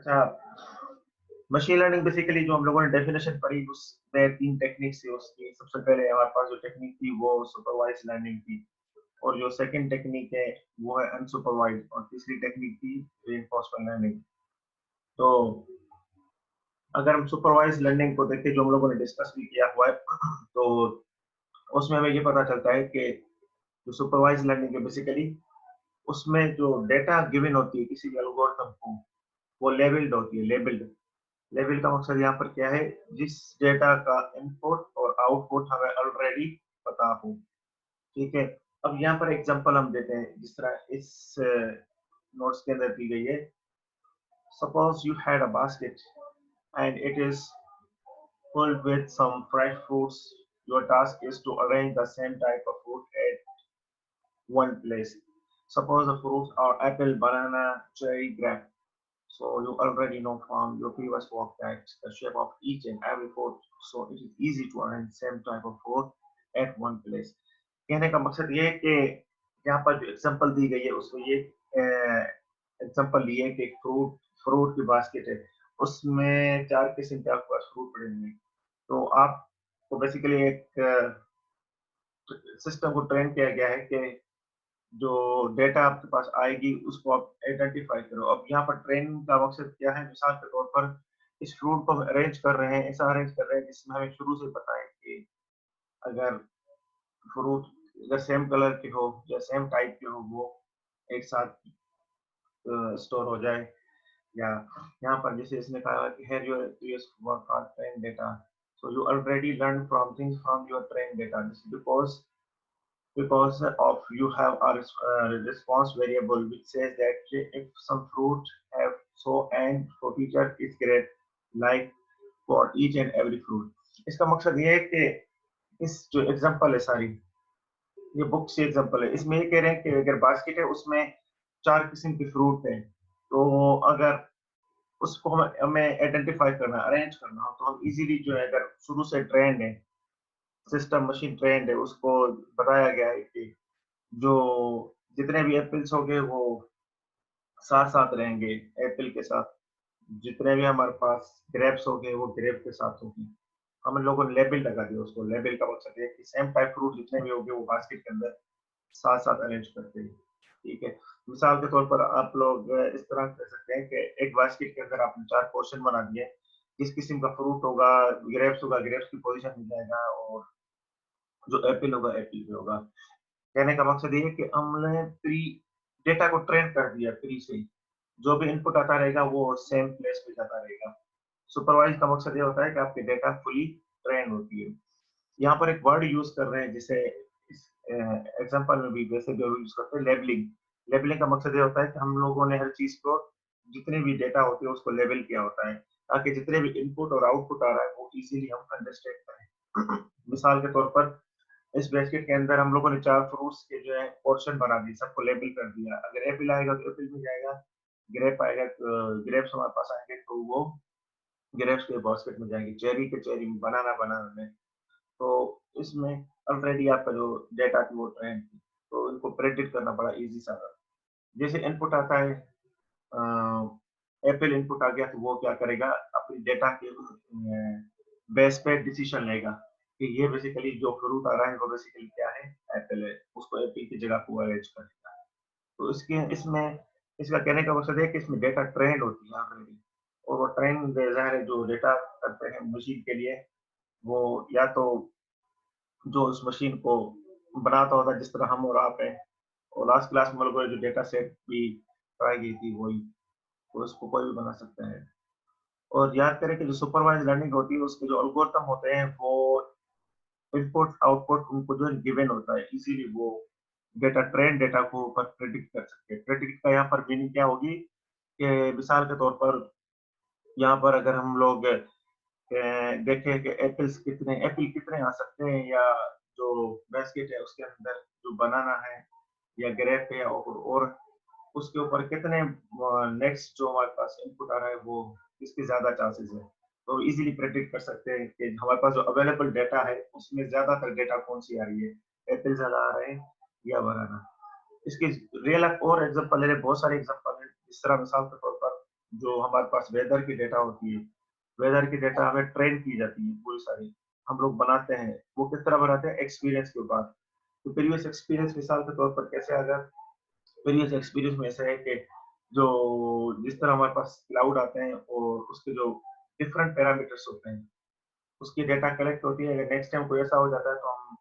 अच्छा, machine learning basically जो हम लोगों ने डेफिनेशन पढ़ी उसमें 3 टेक्निक्स थी उसकी। सबसे पहले हमारे पास जो टेक्निक थी वो सुपरवाइज्ड लर्निंग थी, और जो सेकंड टेक्निक है वो है अनसुपरवाइज्ड, और तीसरी टेक्निक थी रिइंफोर्समेंट लर्निंग। तो अगर हम सुपरवाइज्ड लर्निंग को देखें जो हम लोगों ने डिस्कस भी किया हुआ है, तो उसमें हमें ये पता चलता है कि जो सुपरवाइज्ड लर्निंग है बेसिकली उसमें जो डेटा गिवन होती है किसी भी एल्गोरिथम को वो लेबल्ड होती है। लेबल्ड लेबल का मकसद यहाँ पर क्या है, जिस डेटा का इनपुट और आउटपुट हमें ऑलरेडी पता हो। ठीक है, अब यहाँ पर एग्जांपल हम देते हैं जिस तरह इस नोट्स के अंदर दी गई है। Suppose you had a basket and it is filled with some fresh fruits. Your task is to arrange the same type of fruit at one place. Suppose the fruits are apple, banana, cherry, grape. So you already know from your previous work that the shape of each and every fruit. So it is easy to arrange same type of fruit at one place. कहने का मकसद ये है कि यहाँ पर जो example दी गई है उसमें ये एग्जांपल लिए कि एक फ्रूट फ्रूट की बास्केट है, उसमें 4 किस्म के आपके पास फ्रूट पड़े हुए हैं। तो आपको बेसिकली एक सिस्टम को ट्रेन किया गया है कि जो डेटा आपके पास आएगी उसको आप आइडेंटिफाई करो। अब यहाँ पर ट्रेनिंग का मकसद क्या है, मिसाल के तौर पर इस फ्रूट को हम अरेंज कर रहे हैं, ऐसा अरेंज कर रहे हैं जिसमें हमें शुरू से पता है कि अगर फ्रूट अगर सेम कलर के हो या सेम टाइप के हो वो एक साथ स्टोर हो जाए। या यहाँ पर जैसे इसने कहा कि here your previous work on train data, so you already learned from things from your train data. This is because of you have a response variable which says that if some fruit have so and so feature is great like for each and every fruit। इसका मकसद ये है कि इस जो example है सारी ये बुक से एग्जांपल है, इसमें ये कह रहे हैं कि अगर बास्केट है उसमें 4 किस्म के फ्रूट हैं, तो अगर उसको हमें आइडेंटिफाई करना अरेंज करना हो तो हम इजीली जो है अगर शुरू से ट्रेंड है सिस्टम मशीन ट्रेंड है उसको बताया गया है कि जो जितने भी एप्पल्स होंगे वो साथ साथ रहेंगे एप्पल के साथ, जितने भी हमारे पास ग्रेप्स होंगे वो ग्रेप के साथ होंगे। हम लोगों ने लेबल लगा दिया उसको। लेबल का मकसद है कि सेम टाइप फ्रूट जितने भी होंगे वो बास्केट के अंदर साथ साथ अरेंज करते हैं। ठीक है, मिसाल के तौर पर आप लोग इस तरह कर सकते हैं कि एक बास्केट के अंदर आपने 4 पोर्शन बना दिए, किस किस्म का फ्रूट होगा ग्रेप्स की पोजीशन में जाएगा, और जो एप्पल होगा एप्पल पे होगा। कहने का मकसद ये है कि हमने प्री डेटा को ट्रेन कर दिया प्री से, जो भी इनपुट आता रहेगा वो सेम प्लेस पे जाता रहेगा। सुपरवाइज का मकसद ये होता है कि आपकी डेटा फुली ट्रेन होती है। यहाँ पर एक वर्ड यूज कर रहे हैं जिसे इस एग्जांपल में भी वैसे भी यूज करते हैं, लेबलिंग। लेबलिंग का मकसद ये होता है कि हम लोगों ने हर चीज को जितने भी डेटा होते हैं उसको लेबल किया होता है ताकि जितने भी इनपुट और आउटपुट आ रहा है वो इजीली हम अंडरस्टैंड करें। मिसाल के तौर पर इस ब्रैकेट के अंदर हम लोगों ने 4 फ्रूट्स के जो है पोर्शन बना दिए, सबको लेबल कर दिया। अगर एप्पल आएगा तो एप्पल में जाएगा, ग्रेप आएगा तो ग्रेप्स हमारे पास आएंगे तो वो ग्रेप्स के बास्केट में जाएंगे, चेरी के चेरी में, बनाना बनाना में। तो इसमें ऑलरेडी आपका जो डेटा थी वो ट्रेंड थी, तो इनको प्रेडिक्ट करना बड़ा इजी सा था। जैसे इनपुट आता है एप्पल इनपुट आ गया तो वो क्या करेगा, अपनी डेटा के बेस पे डिसीजन लेगा कि ये बेसिकली जो फ्रूट आ रहा है वो बेसिकली क्या है, एप्पल है, उसको एप्पल की जगह को अरेंज करेगा। तो इसके इसमें इसका कहने का मकसद है कि इसमें डेटा ट्रेंड होती है ऑलरेडी, और वो ट्रेंड ज़ाहिर है जो डेटा करते हैं मशीन के लिए वो या तो जो उस मशीन को बनाता होता है जिस तरह हम और आप हैं, और लास्ट क्लास में लोगों ने जो डेटा सेट भी ट्राई की थी वही, तो उसको कोई भी बना सकता है। और याद करें कि जो सुपरवाइज लर्निंग होती है उसके जो एल्गोरिथम होते हैं वो इनपुट आउटपुट उनको जो गिवन होता है इजीली वो डेटा ट्रेन डेटा को ऊपर प्रेडिक्ट कर सकते हैं। प्रेडिक्ट का यहाँ पर मीनिंग क्या होगी कि मिसाल के तौर पर यहाँ पर अगर हम लोग देखें कि एप्पल कितने आ सकते हैं, या जो बास्केट है उसके अंदर जो बनाना है या ग्रेप है, और उसके ऊपर कितने नेक्स्ट जो हमारे पास इनपुट आ रहा है वो इसके ज्यादा चांसेस है, तो इजीली प्रेडिक्ट कर सकते हैं कि हमारे पास जो अवेलेबल डेटा है उसमें ज्यादातर डेटा कौन सी आ रही है, एप्पल ज्यादा आ रहे हैं या बनाना। इसके रियल और एग्जांपल ले बहुत सारे एग्जांपल है। इस तरह मिसाल के तौर पर जो हमारे पास वेदर की डेटा होती है, वेदर की डेटा हमें ट्रेन की जाती है पूरी सारी, हम लोग बनाते हैं। वो किस तरह बनाते हैं? एक्सपीरियंस के ऊपर। तो प्रीवियस एक्सपीरियंस मिसाल के तौर पर कैसे? अगर प्रीवियस एक्सपीरियंस में ऐसा है कि जो जिस तरह हमारे पास क्लाउड आते हैं और उसके जो डिफरेंट पैरामीटर्स होते हैं, उसकी डेटा कलेक्ट होती है। अगर नेक्स्ट टाइम कोई ऐसा हो जाता है तो हम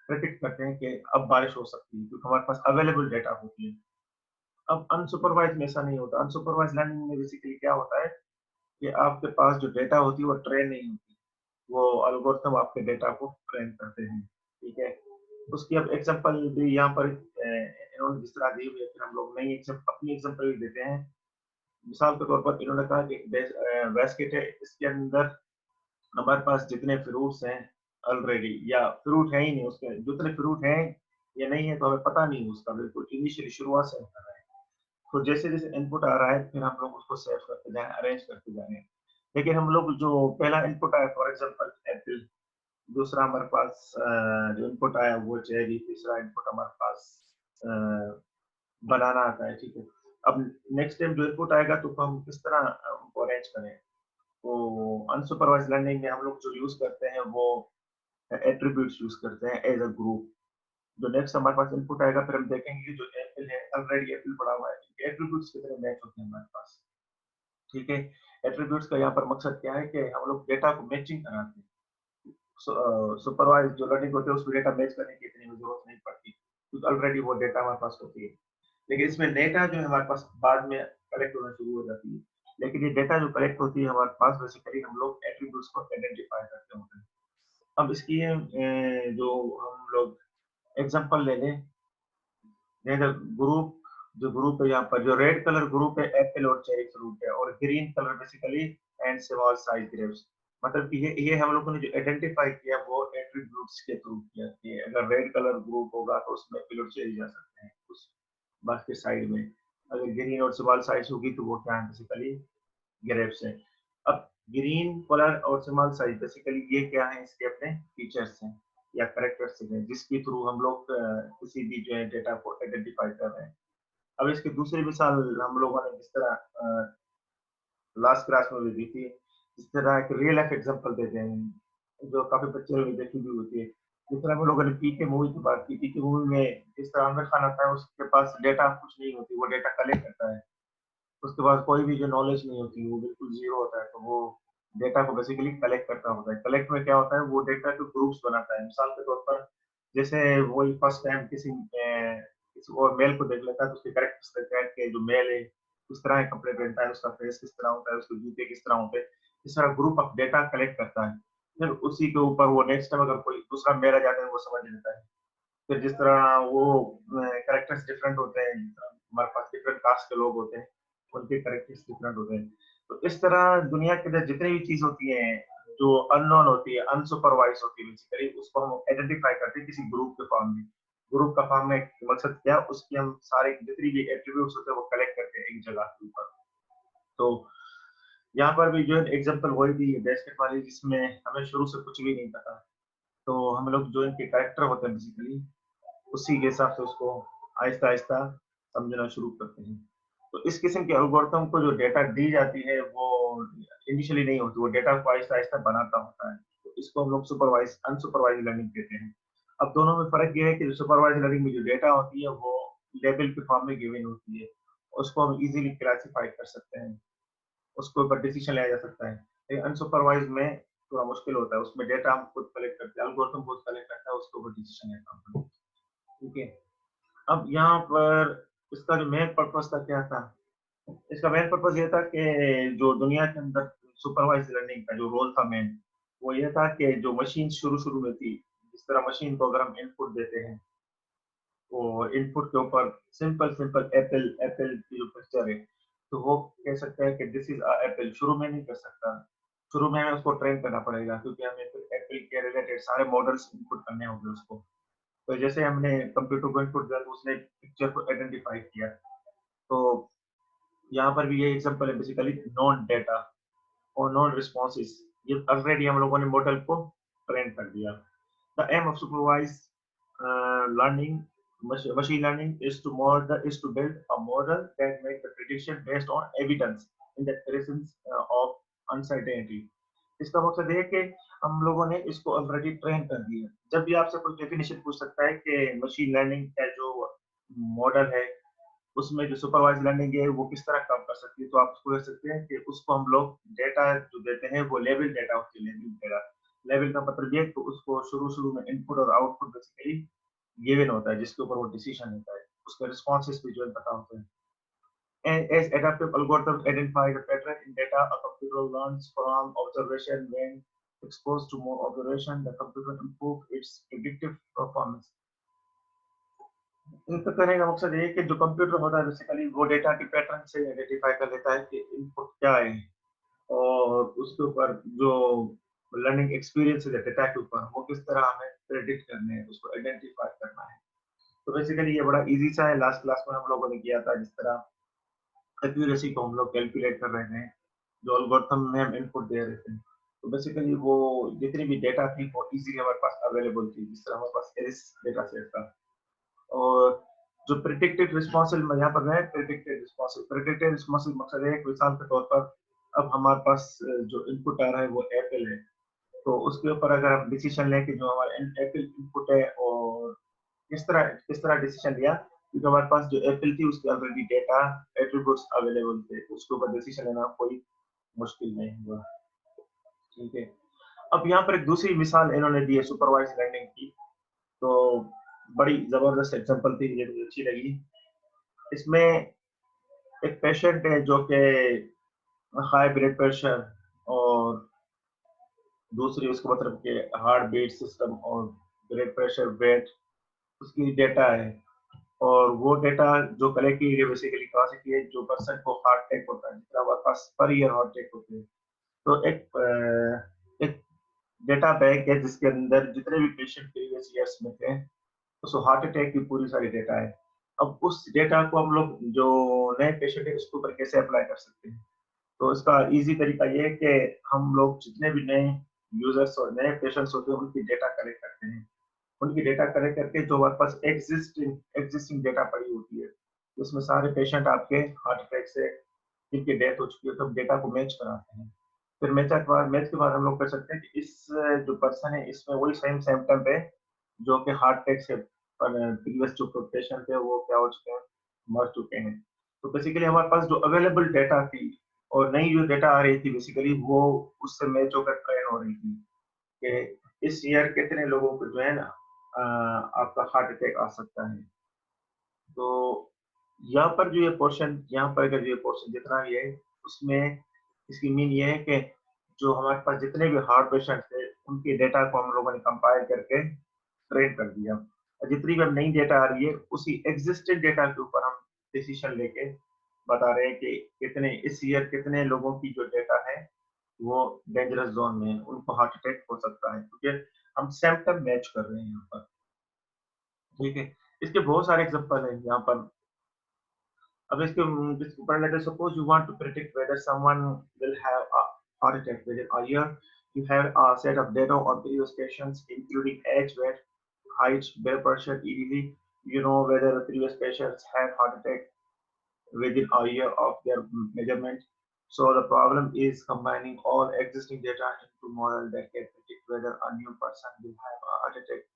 प्रेडिक्ट करते हैं कि अब बारिश हो सकती है, क्योंकि हमारे पास अवेलेबल डेटा होती है। अब अनसुपरवाइज में ऐसा नहीं होता। अनसुपरवाइज लर्निंग में बेसिकली क्या होता है कि आपके पास जो डेटा होती है वो ट्रेन नहीं होती, वो एल्गोरिथम आपके डेटा को ट्रेन करते हैं, ठीक है। उसकी अब एग्जांपल भी यहाँ पर इन्होंने जिस तरह दी हुई है, फिर हम लोग नई अपनी एग्जांपल भी देते हैं। मिसाल के तौर पर इन्होंने कहा कि बास्केट है, इसके अंदर हमारे पास जितने फ्रूट्स हैं ऑलरेडी, या फ्रूट है ही नहीं, उसके जितने फ्रूट हैं या नहीं है तो हमें पता नहीं उसका, बिल्कुल इनिशियली शुरुआत से कर रहा है। तो जैसे-जैसे इनपुट आ रहा है, फिर हम लोग उसको सेव करते जा रहे हैं, अरेंज करते जा रहे हैं। लेकिन हम लोग जो पहला इनपुट आया, फॉर एग्जांपल एप्पल, दूसरा हमारे पास जो इनपुट आया वो चेरी, तीसरा इनपुट हमारे पास अ, बनाना आता है, ठीक है। अब नेक्स्ट टाइम जो इनपुट आएगा तो हम किस तरह उनको अरेंज करें? तो अनसुपरवाइज्ड लर्निंग में हम लोग जो यूज़ करते हैं वो एट्रिब्यूट्स यूज़ करते हैं एज़ अ ग्रुप। जो नेक्स्ट हमारे पास इनपुट आएगा, फिर हम देखेंगे कि जो एप्पल है, ऑलरेडी एप्पल पड़ा हुआ है, एट्रिब्यूट्स कितने मैच होते हैं हमारे पास, ठीक है। एट्रिब्यूट्स का यहाँ पर मकसद क्या है कि हम लोग डेटा को मैचिंग कराते हैं। सुपरवाइज जो लर्निंग होती है उसमें डेटा मैच करने की इतनी जरूरत नहीं पड़ती, क्योंकि ऑलरेडी वो डेटा हमारे पास होती है। लेकिन इसमें डेटा जो है हमारे पास बाद में कलेक्ट होना शुरू हो जाती है। लेकिन ये डेटा जो कलेक्ट होती है हमारे पास, बेसिकली हम लोग एट्रीब्यूट्स को आइडेंटिफाई करते होते हैं। अब इसकी जो हम लोग एग्जांपल ले लें, जैसे ग्रुप है यहाँ पर, जो रेड कलर ग्रुप है एप्पल और चेरी फ्रूट है, और green colour basically and small size grapes. मतलब कि ये हम लोगों ने जो आइडेंटिफाई किया वो एट्रीब्यूट्स के थ्रू किया कि अगर रेड कलर ग्रुप होगा तो उसमें एप्पल और चेरी जा सकते हैं उस बास्केट साइड में। अगर ग्रीन और स्मॉल साइज होगी तो वो क्या है? बेसिकली ग्रेप्स है। अब ग्रीन कलर और स्मॉल साइज बेसिकली ये क्या है? इसके अपने फीचर्स हैं या कैरेक्टरिस्टिक हैं, जिसके थ्रू हम लोग किसी भी जो है डेटा को आइडेंटिफाई कर रहे हैं। अब इसकी दूसरी मिसाल हम लोगों ने जिस तरह लास्ट क्लास में भी दी थी, जिस तरह एक रियल लाइफ एग्जांपल देते हैं जो काफी बच्चों ने भी देखी भी होती है। जिस तरह हम लोगों ने पीके मूवी की बात की, पीके मूवी में जिस तरह आमिर खान आता है, उसके पास डेटा कुछ नहीं होती, वो डेटा कलेक्ट करता है। उसके पास कोई भी जो नॉलेज नहीं होती, वो बिल्कुल जीरो होता है, तो वो डेटा को बेसिकली कलेक्ट करता होता है। कलेक्ट में क्या होता है? वो डेटा के ग्रुप्स बनाता है। मिसाल के तौर पर जैसे वही फर्स्ट टाइम किसी और मेल को देख लेता है तो उसके कैरेक्टर्स के जो मेल है किस तरह के कपड़े पहनता है, उसका फेस किस तरह होता है, उसके जूते किस तरह होते हैं, इस तरह ग्रुप ऑफ डेटा कलेक्ट करता है। फिर उसी के ऊपर वो नेक्स्ट टाइम अगर कोई दूसरा मेल आ जाता है वो समझ लेता है। फिर जिस तरह वो कैरेक्टर्स डिफरेंट होते हैं, जिस तरह हमारे पास डिफरेंट कास्ट के लोग होते हैं, उनके कैरेक्टर्स डिफरेंट होते हैं। तो इस तरह दुनिया के अंदर जितनी भी चीज होती है जो अननोन होती है, अनसुपरवाइज होती है, बेसिकली उसको हम आइडेंटिफाई करते हैं किसी ग्रुप के फॉर्म में। ग्रुप का फॉर्म में मकसद क्या? उसकी हम सारे जितनी भी एट्रीब्यूट्स होते हैं वो कलेक्ट करते हैं एक जगह के ऊपर। तो यहाँ पर भी जो एग्जांपल वही दी है बेस्केट वाली, जिसमें हमें शुरू से कुछ भी नहीं पता, तो हम लोग जो इनके कैरेक्टर होते हैं बेसिकली उसी के हिसाब से उसको आहिस्ता-आहिस्ता समझना शुरू करते हैं। तो इस किस्म के एल्गोरिथम को जो डेटा दी जाती है वो इनिशियली नहीं होती, वो डेटा को आहिस्ता-आहिस्ता बनाता होता है। तो इसको हम लोग अनसुपरवाइज्ड लर्निंग कहते हैं। अब दोनों में फ़र्क ये है कि जो सुपरवाइज्ड लर्निंग में जो डेटा होती है वो लेबल के फॉर्म में गिवन होती है। उसको हम इज़िली क्लासिफाई कर सकते हैं, उसके ऊपर डिसीजन लिया जा सकता है। लेकिन अनसुपरवाइज्ड में थोड़ा मुश्किल होता है, उसमें डेटा हम खुद कलेक्ट करते हैं, एल्गोरिथम खुद कलेक्ट करता है, उसके ऊपर डिसीजन लेना होता है। ठीक है। अब यहाँ पर इसका जो मेन पर्पस था क्या था? इसका मेन पर्पस ये था कि जो दुनिया के अंदर सुपरवाइज्ड लर्निंग का जो रोल था मेन, वो ये था कि जो मशीन शुरू-शुरू में थी, जिस तरह मशीन को अगर हम इनपुट देते हैं, और इनपुट के ऊपर सिंपल सिंपल एप्पल एप्पल की जो पिक्चर है, तो वो कह सकता है कि दिस इज़ एप्पल, शुरू में नहीं कर सकता। शुरू में हमें उसको ट्रेन करना पड़ेगा, क्योंकि हमें फिर एप्पल के रिलेटेड सारे मॉडल्स इनपुट करने होंगे उसको। तो जैसे हमने कंप्यूटर को इनपुट दिया तो उसने पिक्चर को आइडेंटिफाई किया। तो यहाँ पर भी ये एग्जांपल है बेसिकली नॉन डेटा और नॉन रिस्पॉन्सेज। ये ऑलरेडी हम लोगों ने मॉडल को ट्रेन कर दिया। The aim of supervised learning machine learning is to build a model that makes the prediction based on evidence in the presence of uncertainty. इसका मकसद है कि हम लोगों ने इसको ऑलरेडी ट्रेन कर दिया। जब भी आपसे कोई डेफिनेशन पूछ सकता है कि मशीन लर्निंग का जो मॉडल है, उसमें जो सुपरवाइज्ड लर्निंग है वो किस तरह काम कर सकती है, तो आप उसको कह सकते हैं कि उसको हम लोग डेटा जो देते हैं वो लेवल डेटा होती है। लेवल डेटा, लेवल का मतलब ये है कि उसको शुरू-शुरू में इनपुट और आउटपुट बेसिकली गिवन होता है, जिसके ऊपर वो डिसीजन होता है। उसके रिस्पॉन्सेस भी जो है पता होते हैं। As adaptive algorithms identify the pattern in data, a computer learns from observation. When exposed to more observation, the computer improves its predictive performance. इनका कहने का मकसद ये है कि जो कंप्यूटर होता है बेसिकली वो डेटा के पैटर्न से आइडेंटिफाई कर लेता है कि इनपुट क्या है, और उसके ऊपर जो लर्निंग एक्सपीरियंस है डेटा के ऊपर वो किस तरह हमें प्रेडिक्ट करने हैं, उसको आइडेंटिफाई करना है। तो बेसिकली ये बड़ा इजी सा है। लास्ट क्लास में हम लोगों ने किया था, जिस तरह एक्यूरेसी को हम लोग कैलकुलेट कर रहे थे, जो एल्गोरिथम में हम इनपुट दे रहे थे। तो बेसिकली वो जितनी भी डेटा थी वो इजीली हमारे पास अवेलेबल थी, जिस तरह हमारे पास एरिस डेटा सेट था। और जो प्रिडिक्टेड रिस्पॉन्सिव में यहाँ पर है, प्रिडिक्टेड रिस्पॉन्सिव मकसद है कि मिसाल के तौर पर अब हमारे पास जो इनपुट आ रहा है वो एप्पल है, तो उसके ऊपर अगर हम डिसीजन लें कि जो हमारा एप्पल इनपुट है, और किस तरह डिसीजन लिया, क्योंकि हमारे पास जो एप्पल थी उसके ऑलरेडी डेटा एट्रीब्यूट्स अवेलेबल थे, उसके ऊपर डिसीजन लेना कोई मुश्किल नहीं हुआ। ठीक है। अब यहाँ पर एक दूसरी मिसाल इन्होंने दी है सुपरवाइज लर्निंग की, तो बड़ी जबरदस्त एग्जांपल थी, ये मुझे अच्छी लगी। इसमें एक पेशेंट है जो कि हाई ब्लड प्रेशर और दूसरी उसको मतलब कि हार्ट बीट सिस्टम और ब्लड प्रेशर, वेट, उसकी डेटा है। और वो डेटा जो कलेक्ट की गई बेसिकली कहाँ से की है, जो पर्सन को हार्ट अटैक होता है, जितना हमारे पास पर ईयर हार्ट अटैक होते हैं, तो एक डेटा बैंक है जिसके अंदर जितने भी पेशेंट प्रीवियस ईयर्स में थे, उस हार्ट अटैक की पूरी सारी डेटा है। अब उस डेटा को हम लोग जो नए पेशेंट है उसके ऊपर कैसे अप्लाई कर सकते हैं, तो इसका इजी तरीका ये है कि हम लोग जितने भी नए यूजर्स और नए पेशेंट्स होते हैं उनकी डेटा कलेक्ट करते हैं। उनकी डेटा कलेक्ट करके जो हमारे पास एग्जिस्टिंग एग्जिस्टिंग डेटा पड़ी होती है, उसमें सारे पेशेंट आपके हार्ट अटैक से जिनकी डेथ हो चुकी है, तो हम डेटा को मैच कराते हैं। फिर मैच के बाद हम लोग कर सकते हैं कि इस जो पर्सन है इसमें वही सेम सिम्टम है जो कि हार्ट अटैक से प्रीवियस जो पेशेंट थे वो क्या हो चुके हैं, मर चुके हैं। तो बेसिकली हमारे पास जो अवेलेबल डेटा थी और नई जो डेटा आ रही थी बेसिकली वो उससे मैच होकर ट्रेन हो रही थी कि इस ईयर कितने लोगों को जो है ना आपका हार्ट अटैक आ सकता है। तो यहाँ पर अगर ये पोर्शन जितना भी है उसमें इसकी मीन ये है कि जो हमारे पास जितने भी हार्ट पेशेंट थे उनके डेटा को हम लोगों ने कंपाइल करके ट्रेन कर दिया, और जितनी भी अब नई डेटा आ रही है उसी एग्जिस्टेड डेटा के ऊपर हम डिसीजन लेके बता रहे हैं कि कितने इस ईयर कितने लोगों की जो डेटा है वो डेंजरस जोन में है, उनको हार्ट अटैक हो सकता है, क्योंकि हम सिम्पटम मैच कर रहे हैं यहाँ पर। ठीक है। इसके बहुत सारे एग्जांपल हैं यहाँ पर। अब इसके ऊपर let us suppose you want to predict whether someone will have a heart attack within a year. You have a set of data on previous patients, including age, weight, height, blood pressure, EDG. You know whether the previous patients had heart attack within a year of their measurement. So the problem is combining all existing data into model that can predict whether a new person will have a heart attack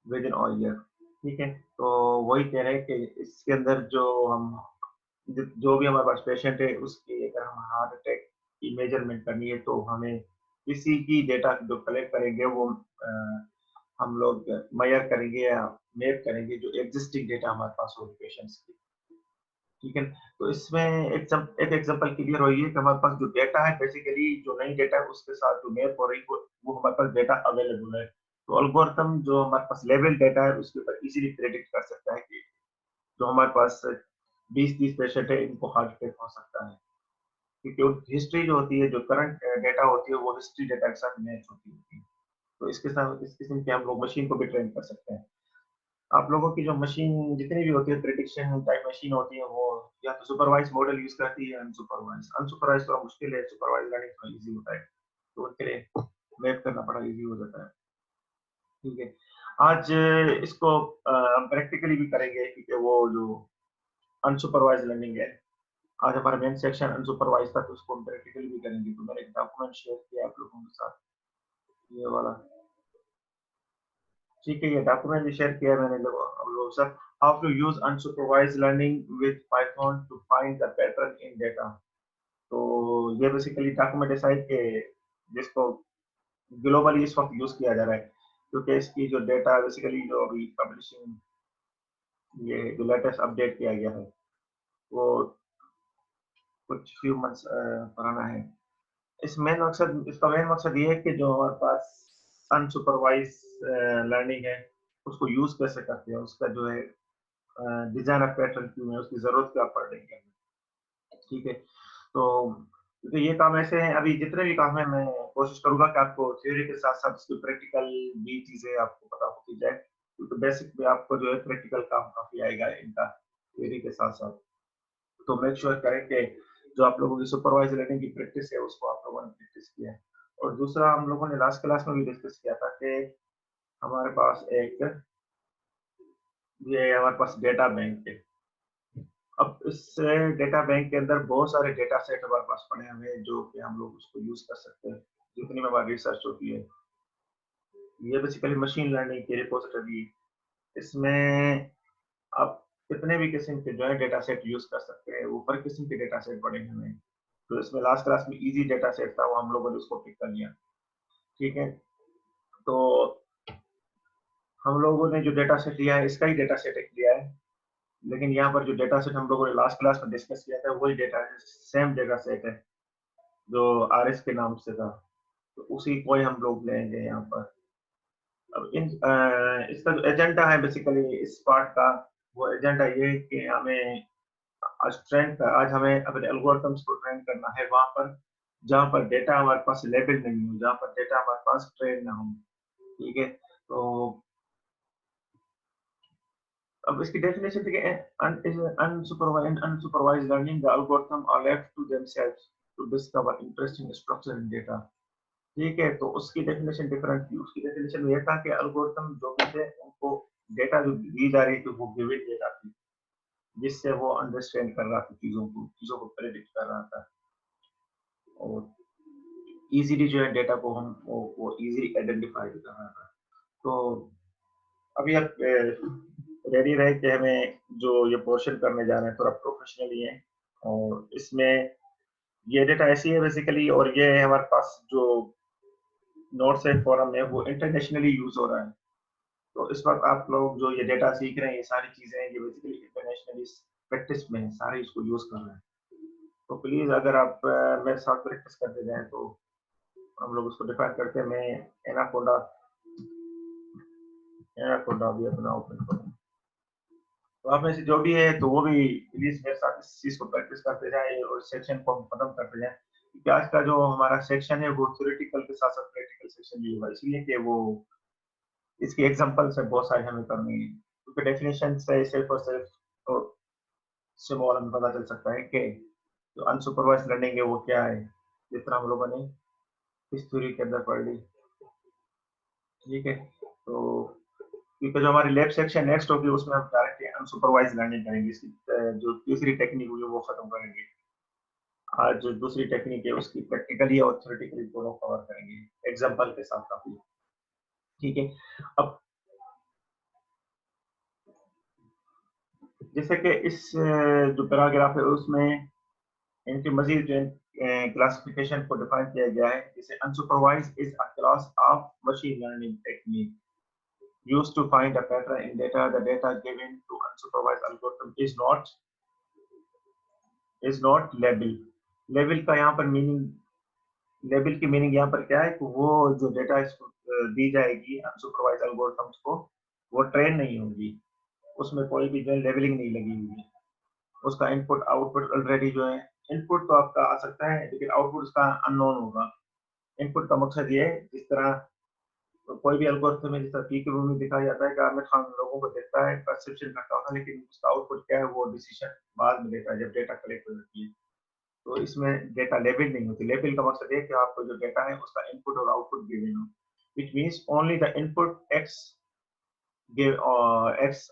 within a year. ठीक है, तो वही कह रहे हैं कि इसके अंदर जो भी हमारे पास पेशेंट है उसकी अगर हम हार्ट अटैक की मेजरमेंट करनी है तो हमें किसी की डेटा जो कलेक्ट करेंगे वो हम लोग मेजर करेंगे या मैप करेंगे जो एग्जिस्टिंग डेटा हमारे पास होगी पेशेंट्स की। ठीक है, तो इसमें एक एग्जांपल क्लियर हुई है कि हमारे पास जो डेटा है बेसिकली जो नई डेटा है उसके साथ जो मैप हो रही है वो हमारे पास डेटा अवेलेबल है। तो एल्गोरिथम जो हमारे पास लेवल डेटा है उसके ऊपर इजीली प्रेडिक्ट कर सकता है कि जो हमारे पास 20-30 पेशेंट है इनको हार्ट अटैक हो सकता है, क्योंकि हिस्ट्री जो होती है, जो करंट डेटा होती है वो हिस्ट्री डेटा के साथ मैच होती है। तो इसके साथ इस किस्म के हम लोग मशीन को भी ट्रेन कर सकते हैं। आप लोगों की जो मशीन जितनी भी होती है प्रिडिक्शन टाइप मशीन होती है वो या तो सुपरवाइज मॉडल यूज करती है, अनसुपरवाइज। अनसुपरवाइज थोड़ा मुश्किल है, सुपरवाइज लर्निंग थोड़ा इजी होता है, तो उनके लिए मैप करना बड़ा इजी हो जाता है। ठीक है, आज इसको हम प्रैक्टिकली भी करेंगे, क्योंकि वो जो अनसुपरवाइज लर्निंग है आज हमारा मेन सेक्शन अनसुपरवाइज था, तो उसको हम प्रैक्टिकल भी करेंगे। तो मैंने एक डॉक्यूमेंट शेयर किया आप लोगों के साथ, ये वाला। ठीक है, ये डॉक्यूमेंट भी शेयर किया है मैंने लोगों के साथ। How to use unsupervised learning with Python to find the pattern in data. तो ये बेसिकली डॉक्यूमेंट ऐसा है कि जिसको ग्लोबली इस वक्त यूज किया जा रहा है, क्योंकि इसकी जो डेटा बेसिकली जो अभी पब्लिशिंग, ये जो लेटेस्ट अपडेट किया गया है वो कुछ फ्यू मंथ्स पुराना है। इसका मेन मकसद ये है कि जो हमारे पास अनसुपरवाइज लर्निंग है उसको यूज कैसे करते हैं, उसका जो है डिजाइन ऑफ पैटर्न क्यों है, उसकी जरूरत क्या पड़ रही है। ठीक है, तो ये काम ऐसे हैं, अभी जितने भी काम है मैं कोशिश करूंगा कि आपको थ्योरी के साथ साथ उसकी प्रैक्टिकल भी चीजें आपको पता होती जाए, क्योंकि बेसिक में आपको जो है प्रैक्टिकल काम काफी आएगा इनका थ्योरी के साथ साथ। तो मेक श्योर करें कि जो आप लोगों की सुपरवाइज लर्निंग की प्रैक्टिस है उसको आप लोगों ने प्रैक्टिस किया है। और दूसरा, हम लोगों ने लास्ट क्लास में भी डिस्कस किया था कि हमारे पास एक ये हमारे पास डेटा बैंक है। अब इस डेटा बैंक के अंदर बहुत सारे डेटा सेट हमारे पास पड़े हुए हैं जो कि हम लोग उसको यूज कर सकते हैं जितनी में हमारी रिसर्च होती है। ये बेसिकली मशीन लर्निंग की रिपोजिटरी, इसमें आप कितने भी किस्म के जो है डेटा सेट यूज कर सकते हैं, ऊपर किस्म के डेटा सेट पड़े हुए हैं। तो इसमें लास्ट क्लास में इजी डेटा सेट था, वो हम लोगों ने उसको पिक कर लिया। ठीक है, तो हम लोगों ने जो डेटा सेट लिया है इसका ही डेटा सेट एक लिया है, लेकिन यहाँ पर जो डेटा सेट हम लोगों ने लास्ट क्लास में डिस्कस किया था वही डेटा सेम डेटा सेट है जो आरएस के नाम से था, तो उसी को ही हम लोग लेंगे यहाँ पर। अब इसका जो एजेंडा है बेसिकली इस पार्ट का, वो एजेंडा ये है कि हमें आज हमें अपने एल्गोरिथम्स को ट्रेन करना है वहां पर जहां पर डेटा हमारे पास लेबल नहीं हो, जहां पर डेटा हमारे पास ट्रेन ना हो। ठीक है, तो अब इसकी डेफिनेशन देखिए, unsupervised learning the algorithm are left to themselves to discover interesting structure in data. ठीक है, तो उसकी डेफिनेशन डिफरेंट थी। उसकी डेफिनेशन ये था कि एल्गोरिथम जो भी थे उनको डेटा जो दी जा रही थी वो गिवन डेटा थी, जिससे वो अंडरस्टैंड कर रहा था चीजों को प्रेडिक्ट कर रहा था, और इजीली जो है डेटा को हम वो इजीली आइडेंटिफाई कर रहा था। तो अभी आप रेडी रहे कि हमें जो ये पोर्शन करने जा रहे हैं थोड़ा प्रोफेशनली है, और इसमें ये डेटा ऐसी है बेसिकली, और ये हमारे पास जो नोट्स एंड फोरम है वो इंटरनेशनली यूज हो रहा है। तो इस वक्त आप लोग जो ये डेटा सीख रहे हैं, ये सारी चीजें ये बेसिकली इंटरनेशनली प्रैक्टिस में सारी इसको यूज कर रहे हैं। तो प्लीज अगर आप मेरे साथ प्रैक्टिस करते जाएं तो हम लोग उसको डिफाइन करते हैं। मैं एनाकोंडा एनाकोंडा भी अपना ओपन करूँ, तो आप में से जो भी है तो वो भी प्लीज मेरे साथ इस चीज को प्रैक्टिस करते जाए और सेक्शन को हम खत्म करते जाए, क्योंकि आज का जो हमारा सेक्शन है वो थ्योरेटिकल के साथ साथ प्रैक्टिकल सेक्शन भी होगा, इसलिए कि वो इसकी एग्जांपल से बहुत सारे हमें करनी है, क्योंकि डेफिनेशन से सिर्फ और सिर्फ तो सिर्फ हमें पता चल सकता है कि जो अनसुपरवाइज्ड लर्निंग है वो क्या है, जिस तरह हम लोगों ने इस थ्योरी के अंदर पढ़ ली। ठीक है, तो क्योंकि जो हमारी लैब सेक्शन नेक्स्ट होगी उसमें हम डायरेक्टली अनसुपरवाइज्ड लर्निंग करेंगे, इसकी जो तीसरी टेक्निक होगी वो खत्म करेंगे। आज जो दूसरी टेक्निक है उसकी प्रैक्टिकली और थ्योरेटिकली दोनों कवर करेंगे एग्जांपल के साथ काफी। ठीक है, अब जैसे कि इस जो पैराग्राफ है उसमें इनकी मजीद जो क्लासिफिकेशन को डिफाइन किया गया है, जैसे unsupervised is a class of machine learning technique used to find a pattern in data. The data given to unsupervised algorithm is not label. Label का यहाँ पर मीनिंग लेबल की मीनिंग यहाँ पर क्या है कि वो जो डेटा इसको दी जाएगी अनसुपरवाइज एल्गोरिथम्स को, वो ट्रेन नहीं होगी, उसमें कोई भी जो लेबलिंग नहीं लगी हुई है। उसका इनपुट आउटपुट ऑलरेडी जो है, इनपुट तो आपका आ सकता है लेकिन आउटपुट उसका अननोन होगा। इनपुट का मकसद ये है, जिस तरह तो कोई भी एल्गोरिथम है जिस तरह पी के रूप में दिखाया जाता है कि आमिर खान लोगों को देखता है, परसेप्शन करता होता है, लेकिन उसका आउटपुट क्या है वो डिसीजन बाद में देता है जब डेटा कलेक्ट हो जाती है। तो इसमें डेटा लेबल नहीं होती। लेबल का मकसद है कि आपको जो डेटा है उसका इनपुट और आउटपुट गिवन हो, which means only the input x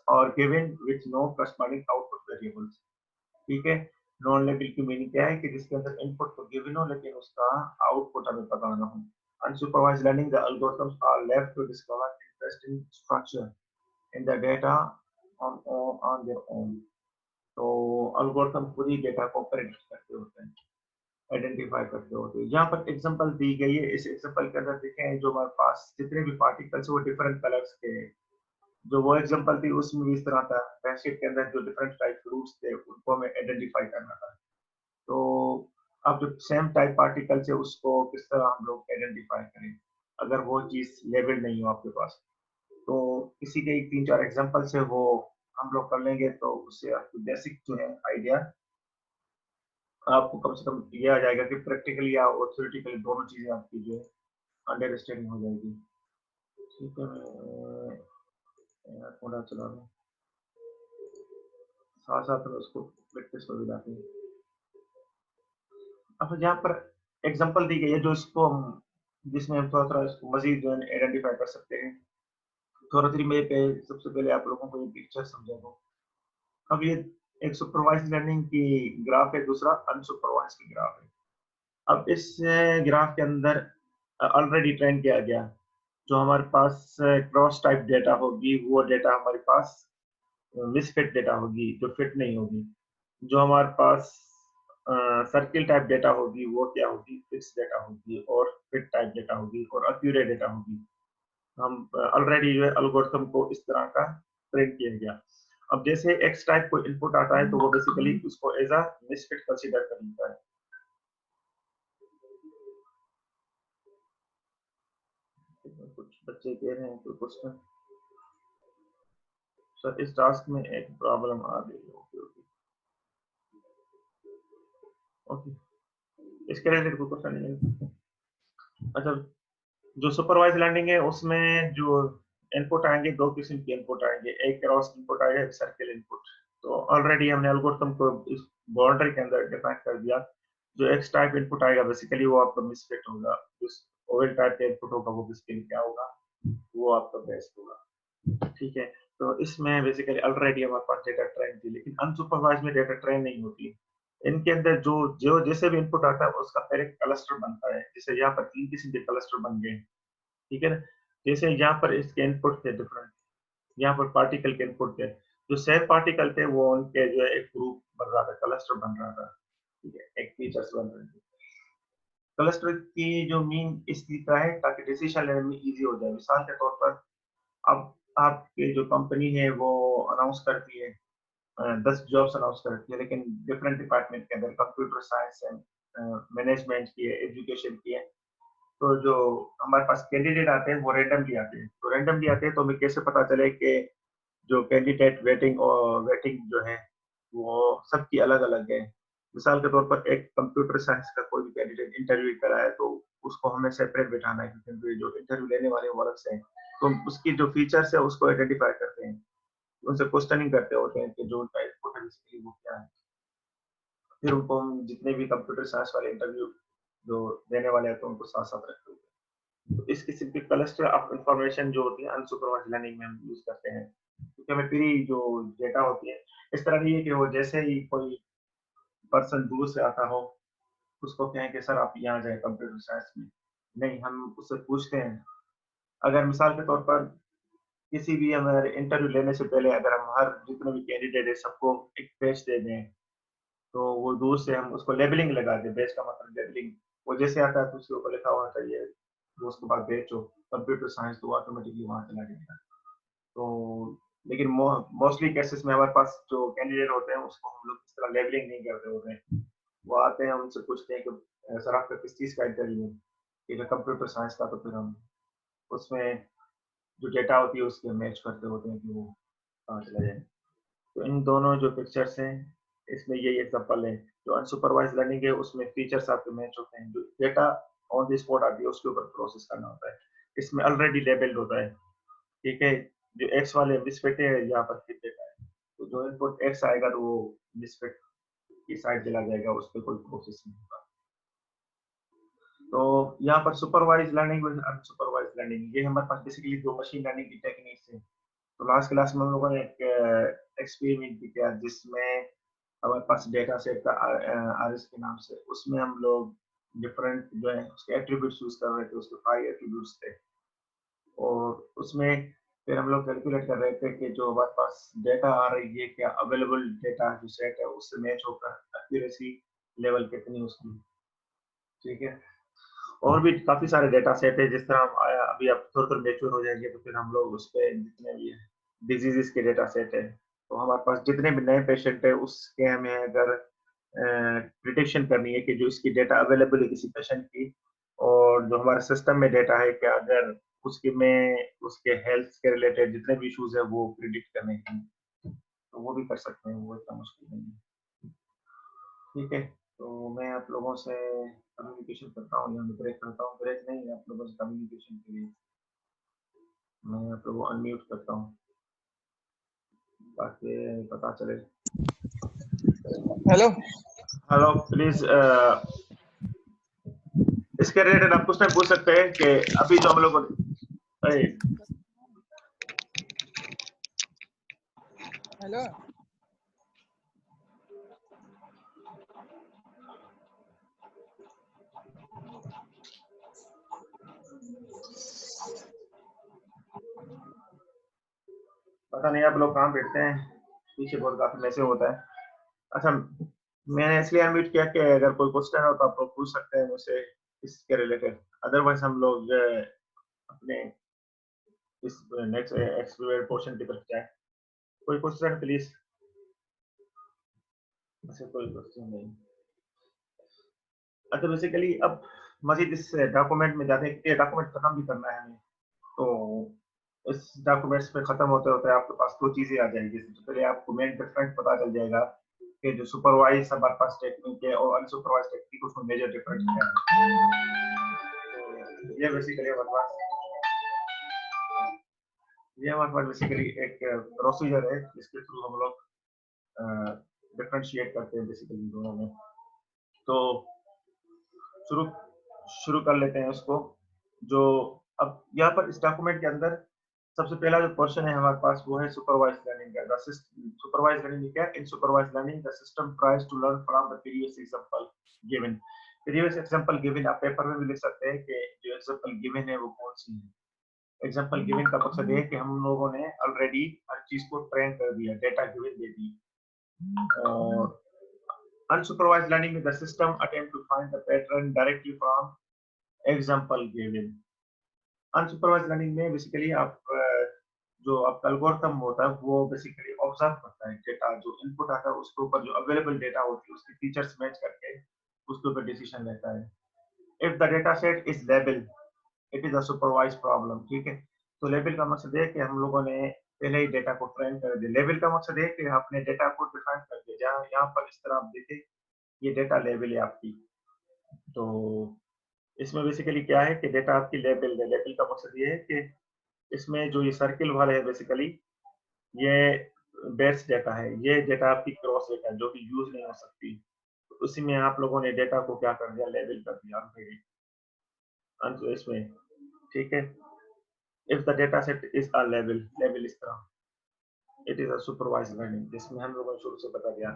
or given with no corresponding output variables। ठीक है, नॉन लेबल की मीनिंग क्या है कि जिसके अंदर इनपुट तो गिवन हो लेकिन उसका आउटपुट हमें पता ना हो। Unsupervised learning the algorithms are left to discover interesting structure in the data on their own. तो एल्गोरिथम खुद ही डेटा को प्रेडिक्ट करते होते हैं, आइडेंटिफाई करते होते हैं। यहाँ पर एग्जांपल दी गई है, इस एग्जांपल के अंदर देखें जो हमारे पास जितने भी पार्टिकल्स वो डिफरेंट कलर्स के हैं। जो वो एग्जांपल थी उसमें भी इस तरह था, बैस्केट के अंदर जो डिफरेंट टाइप फ्रूट्स थे उनको हमें आइडेंटिफाई करना था। तो अब जो सेम टाइप पार्टिकल्स है उसको किस तरह हम लोग आइडेंटिफाई करें अगर वो चीज लेबल नहीं हो आपके पास। तो किसी के 3-4 एग्जांपल से वो हम लोग कर लेंगे तो उससे आपको बेसिक जो है आइडिया आपको कम से कम ये आ जाएगा कि प्रैक्टिकली या थ्योरेटिकली दोनों चीजें आपकी जो है अंडरस्टैंडिंग हो जाएगी। ठीक है, मैं थोड़ा चला रहा हूँ साथ साथ में उसको प्रैक्टिस को भी लाते हैं। अब यहाँ पर एग्जांपल दी गई है जो इसको हम जिसमें हम थोड़ा थोड़ा इसको मजीद जो है आइडेंटिफाई कर सकते हैं। थोड़ा थोड़ी मैं सबसे पहले आप लोगों को ये पिक्चर समझा दूँ। अब ये एक सुपरवाइज लर्निंग की ग्राफ है, दूसरा अनसुपरवाइज की ग्राफ है। अब इस ग्राफ के अंदर ऑलरेडी ट्रेन किया गया जो हमारे पास क्रॉस टाइप डेटा होगी वो डेटा हमारे पास मिसफिट डेटा होगी जो फिट नहीं होगी। जो हमारे पास सर्किल टाइप डेटा होगी वो क्या होगी, फिक्स डेटा होगी, और फिट टाइप डेटा होगी और एक्यूरेट डेटा होगी। हम ऑलरेडी जो है एल्गोरिथम को इस तरह का ट्रेन किया गया। अब जैसे एक्स टाइप को इनपुट आता है तो वो बेसिकली उसको एज अ मिसफिट कंसीडर कर लेता है। कुछ बच्चे कह रहे हैं तो क्वेश्चन सर इस टास्क में एक प्रॉब्लम आ गई है। ओके ओके ओके, इसके रिलेटेड कोई क्वेश्चन नहीं है। अच्छा, जो सुपरवाइज लर्निंग है उसमें जो इनपुट आएंगे दो किस्म के इनपुट आएंगे, एक क्रॉस इनपुट आएगा, एक सर्किल इनपुट। तो ऑलरेडी हमने एल्गोरिथम को इस बाउंड्री के अंदर डिफाइन कर दिया। जो एक्स टाइप इनपुट आएगा बेसिकली वो आपका मिसफिट होगा, जिस ओवल टाइप का इनपुट होगा वो बेसिकली क्या होगा, वो आपका बेस्ट होगा। ठीक है, तो इसमें बेसिकली ऑलरेडी हमारे पास डेटा ट्रेन थी, लेकिन अनसुपरवाइज में डेटा ट्रेन नहीं होती। इनके अंदर जो जो जैसे भी इनपुट आता है उसका फिर एक क्लस्टर बनता है, जैसे यहाँ पर 3 किस्म के क्लस्टर बन गए। ठीक है ना, जैसे यहाँ पर इसके इनपुट थे डिफरेंट, यहाँ पर पार्टिकल के इनपुट थे, जो सेम पार्टिकल थे वो उनके जो है एक ग्रुप बन रहा था, क्लस्टर बन रहा था। ठीक है, एक फीचर्स बन रहे थे। क्लस्टर की जो मीन इसलिए का है ताकि डिसीजन लेने में इजी हो जाए। मिसाल के तौर पर अब आपकी जो कंपनी है वो अनाउंस करती है 10 जॉब्स अनाउंस करती है, लेकिन डिफरेंट डिपार्टमेंट के अंदर कंप्यूटर साइंस एंड मैनेजमेंट की है, एजुकेशन की है। तो जो हमारे पास कैंडिडेट आते हैं वो रैंडमली आते हैं, तो रैंडमली आते हैं तो हमें कैसे पता चले कि जो कैंडिडेट वेटिंग जो है वो सबकी अलग अलग है। मिसाल के तौर पर एक कंप्यूटर साइंस का कोई भी कैंडिडेट इंटरव्यू कर रहा है तो उसको हमें सेपरेट बिठाना है, क्योंकि जो इंटरव्यू लेने वाले वो अलग से हैं। तो उसकी जो फीचर्स है उसको आइडेंटिफाई करते हैं, उनसे क्वेश्चनिंग करते होते हैं कि जो उनका इनपुट है बेसिकली वो क्या है। फिर उनको हम जितने भी कंप्यूटर साइंस वाले इंटरव्यू जो देने वाले हैं तो उनको साथ साथ रखते हैं। तो इस किस्म की क्लस्टर ऑफ इंफॉर्मेशन जो होती है अनसुपरवाइज्ड लर्निंग में हम यूज करते हैं, क्योंकि हमें पूरी जो डेटा होती है इस तरह नहीं है कि वो जैसे ही कोई पर्सन दूर से आता हो उसको कहें कि सर आप यहाँ जाए कंप्यूटर साइंस में। नहीं, हम उससे पूछते हैं। अगर मिसाल के तौर पर किसी भी हमारे इंटरव्यू लेने से पहले अगर हम हर जितने भी कैंडिडेट है सबको एक पेज दे दें तो वो दूर से हम उसको लेबलिंग लगा दें, बेच का मतलब लेबलिंग। वो जैसे आता है तो उसके ऊपर लिखा होना चाहिए वो उसके बाद बेचो कंप्यूटर साइंस, तो ऑटोमेटिकली वहाँ चला जाएगा। तो लेकिन मोस्टली केसेस में हमारे पास जो कैंडिडेट होते हैं उसको हम लोग इस तरह लेबलिंग नहीं करते होते हैं। वो आते हैं उनसे पूछते हैं कि सर आपका किस चीज़ का इंटरव्यू है, ठीक है कंप्यूटर साइंस का, तो फिर हम उसमें जो डेटा होती है उसके मैच करते होते हैं कि वो कहाँ चला जाए। तो इन दोनों जो पिक्चर्स हैं इसमें यही एग्जांपल है। जो अनसुपरवाइज्ड लर्निंग है उसमें फीचर्स आपके मैच होते हैं, जो डेटा ऑन द स्पॉट आती है उसके ऊपर प्रोसेस करना होता है। इसमें ऑलरेडी लेबल्ड होता है। ठीक है, जो एक्स वाले मिसफिट है यहाँ पर फिट डेटा है, तो जो इनपुट एक्स आएगा तो वो मिसफिट की साइड चला जाएगा, उस पर कोई प्रोसेस नहीं होगा। तो यहाँ पर सुपरवाइज लर्निंग और अनसुपरवाइज लर्निंग ये हमारे पास बेसिकली दो मशीन लर्निंग की टेक्निक्स है। तो लास्ट क्लास में हम लोगों ने एक एक्सपेरिमेंट भी किया जिसमें हमारे पास डेटा सेट का आरएस के नाम से, उसमें हम लोग डिफरेंट जो है उसके एट्रीब्यूट्स यूज कर रहे थे, उसके 5 एट्रीब्यूट्स थे, और उसमें फिर हम लोग कैलकुलेट कर रहे थे कि जो हमारे पास डेटा आ रही है क्या अवेलेबल डेटा जो सेट है उससे मैच होकर एक्यूरेसी लेवल कितनी उसकी। ठीक है, और भी काफी सारे डेटा सेट है, जिस तरह हम अभी आप थोड़ा थोड़ा मैच्योर हो जाएंगे तो फिर हम लोग उस पर जितने भी डिजीजेस के डेटा सेट है, तो हमारे पास जितने भी नए पेशेंट है उसके हमें अगर प्रिडिक्शन करनी है कि जो इसकी डेटा अवेलेबल है किसी पेशेंट की, और जो हमारे सिस्टम में डेटा है कि अगर उसके में उसके हेल्थ के रिलेटेड जितने भी इश्यूज है वो प्रिडिक्ट करने हैं, तो वो भी कर सकते हैं, वो इतना मुश्किल नहीं है। ठीक है, तो मैं आप लोगों से कम्युनिकेशन करता हूँ, यहाँ ब्रेक करता हूँ, ब्रेक नहीं आप लोगों से कम्युनिकेशन के लिए मैं आप लोगों को अनम्यूट करता हूँ ताकि पता चले। हेलो हेलो, प्लीज इसके रिलेटेड आप कुछ टाइम पूछ सकते हैं कि अभी जो हम लोग हेलो पता नहीं आप लोग कहाँ बैठते हैं, पीछे बहुत काफी मैसेज होता है। अच्छा, मैंने इसलिए अनम्यूट किया कि अगर कोई क्वेश्चन हो तो आप लोग पूछ सकते हैं मुझसे इसके रिलेटेड, अदरवाइज हम लोग अपने इस नेक्स्ट एक्सप्लोर पोर्शन की तरफ जाए। कोई क्वेश्चन प्लीज? ऐसे कोई क्वेश्चन नहीं। अच्छा, बेसिकली अब मजीद इस डॉक्यूमेंट में जाते हैं कि डॉक्यूमेंट खत्म भी करना है हमें, तो इस डॉक्यूमेंट्स पे खत्म होते होते आपके पास दो चीजें आ जाएंगी। सबसे पहले आपको मेन डिफरेंस पता चल जाएगा कि जो सुपरवाइज हमारे पास टेक्निक है और अनसुपरवाइज टेक्निक उसमें मेजर डिफरेंस क्या है। तो ये हमारे पास बेसिकली एक प्रोसीजर है जिसके थ्रू हम लोग डिफरेंशिएट करते हैं बेसिकली दोनों में। तो शुरू शुरू कर लेते हैं उसको। जो अब यहाँ पर इस डॉक्यूमेंट के अंदर सबसे पहला जो पोर्शन है हमारे पास वो है सुपरवाइज लर्निंग का। सुपरवाइज लर्निंग क्या है? In supervise learning the system tries to learn from the previous example given. Previous example given आप पेपर में भी लिख सकते हैं कि जो एग्जांपल गिवन है वो कौन सी है। एग्जांपल गिवन का मकसद है कि हम लोगों ने ऑलरेडी हर चीज को ट्रेन कर दिया, डेटा गिवन दे दी। और unsupervised learning में the system attempt to find the pattern directly from example given। Unsupervise learning में बेसिकली आप जो आपका एल्गोरिथम होता है वो बेसिकली ऑब्जर्व करता है डेटा, जो इनपुट आता है उसके ऊपर जो अवेलेबल डेटा होती है उसके फीचर्स मैच करके उसके ऊपर डिसीजन लेता है। If the data set is label it is a supervise problem. ठीक है, तो लेबल का मकसद है कि हम लोगों ने पहले ही डेटा को ट्रेन कर दिया। लेबल का मकसद है कि आपने डेटा को डिफाइन कर दिया, जहाँ यहाँ पर इस तरह आप देखें ये डेटा लेबल है आपकी। तो इसमें बेसिकली क्या है कि डेटा आपकी लेबल है। लेबल का मकसद ये है कि इसमें जो ये सर्किल वाले है बेसिकली ये बेस डेटा है, ये डेटा आपकी क्रॉस डेटा है जो कि यूज नहीं हो सकती। तो उसी में आप लोगों ने डेटा को क्या कर दिया, लेबल कर दिया ऑलरेडी इसमें। ठीक है, if the data set is a label, label इस तरह it is a supervised learning जिसमें हम लोगों ने शुरू से बता दिया।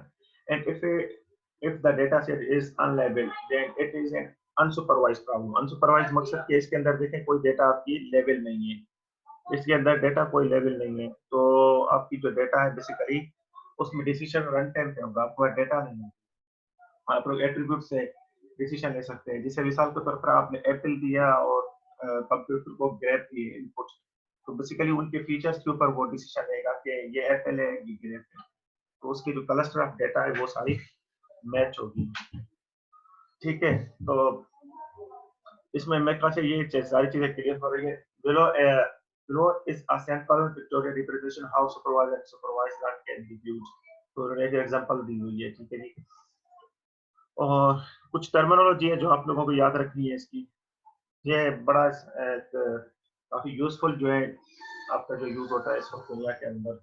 And if the data set is unlabelled then it is an unsupervised problem. Unsupervised मकसद के इसके अंदर देखें कोई डेटा आपकी लेबल नहीं है, इसके अंदर डेटा कोई लेवल नहीं है, तो आपकी जो डेटा है बेसिकली उसमें डिसीजन रन टाइम पे होगा, आपका डेटा नहीं है। आप लोग एट्रीब्यूट से डिसीजन ले सकते हैं, जैसे मिसाल के तौर पर आपने एप्पल दिया और कंप्यूटर को ग्रेप दिए इनपुट, तो बेसिकली उनके फीचर्स के ऊपर वो डिसीजन लेगा कि ये एप्पल है ये ग्रेप है, तो उसकी जो क्लस्टर ऑफ डेटा है वो सारी मैच होगी। ठीक है, तो इसमें मेरे ख्याल से ये सारी चीजें क्लियर हो रही है। Below is a sample pictorial representation how supervised and supervised learn can be used। तो उन्होंने एक एग्जांपल दी हुई है। ठीक है जी, और कुछ टर्मिनोलॉजी है जो आप लोगों को याद रखनी है इसकी। ये बड़ा काफी यूजफुल जो है आपका जो यूज होता है इस वक्त दुनिया के अंदर।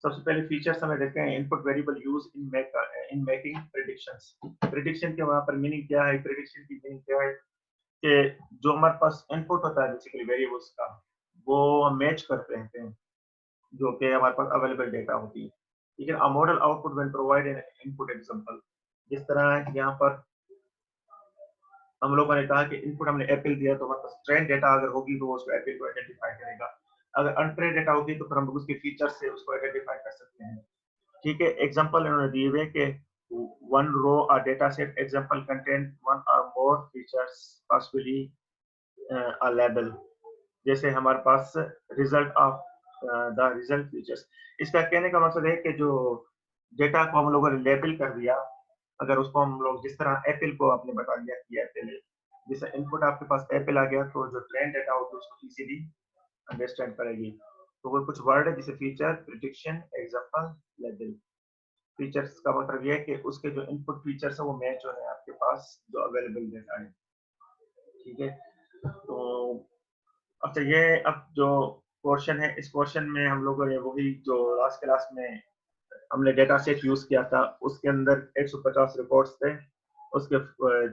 सबसे पहले फीचर्स हमें देखते हैं। Input variable use in making predictions. Prediction के वहां पर मीनिंग क्या है? प्रेडिक्शन की मीनिंग क्या है कि जो हमारे पास इनपुट होता है बेसिकली वेरिएबल्स का, वो हम मैच करते हैं जो कि हमारे पास अवेलेबल डेटा होती है। ठीक है। A model output will provide an input example। जिस तरह यहाँ पर हम लोगों ने कहा कि इनपुट हमने एप्पल दिया तो हमारे पास ट्रेन डेटा अगर होगी तो वो उसको एप्पल को आइडेंटिफाई करेगा। अगर अनट्रेन डेटा होगी तो फिर हम उसके फीचर से उसको आइडेंटिफाई कर सकते हैं। ठीक है। एग्जांपल इन्होंने दिए हुए कि one row a data set example contain one or more features possibly a label। जैसे हमारे पास result of the result features. इसका कहने का मतलब है कि जो डेटा को हम लोगों ने लेबल कर दिया, अगर उसको हम लोग जिस तरह एप्पल को आपने बता दिया कि एप्पल है, जैसे इनपुट आपके पास एप्पल आ गया तो जो ट्रेन डेटा होगी उसको इजीली अंडरस्टैंड करेगी। तो वो कुछ वर्ड है जैसे feature, prediction, example, label. Features का मतलब ये है कि उसके जो इनपुट फीचर्स है वो मैच हो रहे हैं आपके पास जो अवेलेबल डेटा है। ठीक है। तो अच्छा, ये अब जो पोर्शन है, इस पोर्शन में हम लोगों ने वही जो लास्ट क्लास में हमने डेटा सेट यूज किया था, उसके अंदर 150 रिकॉर्ड्स थे, उसके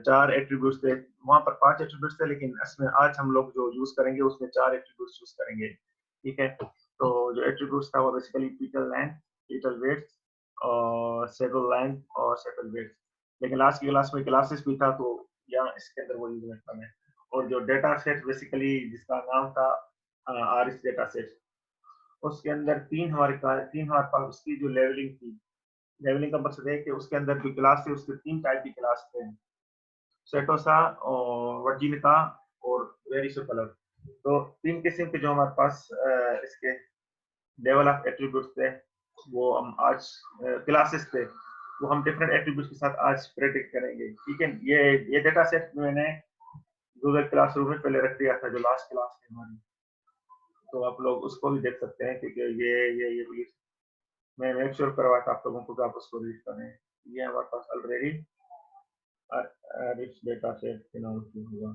4 एट्रीब्यूट्स थे। वहां पर 5 एट्रीब्यूट्स थे, लेकिन इसमें आज हम लोग जो यूज करेंगे उसमें 4 एट्रीब्यूट्स यूज करेंगे। ठीक है। तो जो एट्रीब्यूट्स था वो बेसिकली टिकल लेंथ, टिकल वेट और सेटल लेंथ और सेटल वेट। लेकिन लास्ट की क्लास में क्लासेस भी था तो यहाँ इसके अंदर वो यूज करना है। और जो डेटा सेट बेसिकली जिसका नाम था आरिस डेटा सेट, उसके अंदर तीन हमारे पास उसकी जो लेवलिंग थी। लेवलिंग का मकसद है कि उसके अंदर जो क्लास थे उसके 3 टाइप की क्लास थे, सेटोसा और वर्जिनिका और वेरिसोकलर। तो 3 किस्म के जो हमारे पास इसके लेवल ऑफ एट्रीब्यूट्स थे, वो हम आज क्लासेस थे, वो हम डिफरेंट एट्रीब्यूट्स के साथ आज प्रेडिक्ट करेंगे। ठीक है। ये डेटा सेट मैंने गूगल क्लासरूम में पहले रख दिया था जो लास्ट क्लास थी हमारी, तो आप लोग उसको भी देख सकते हैं क्योंकि ये मैं मेक श्योर करवा था आप लोगों को कि आप उसको रीड करें। ये हमारे पास ऑलरेडी रिच डेटा सेट के नाम से होगा।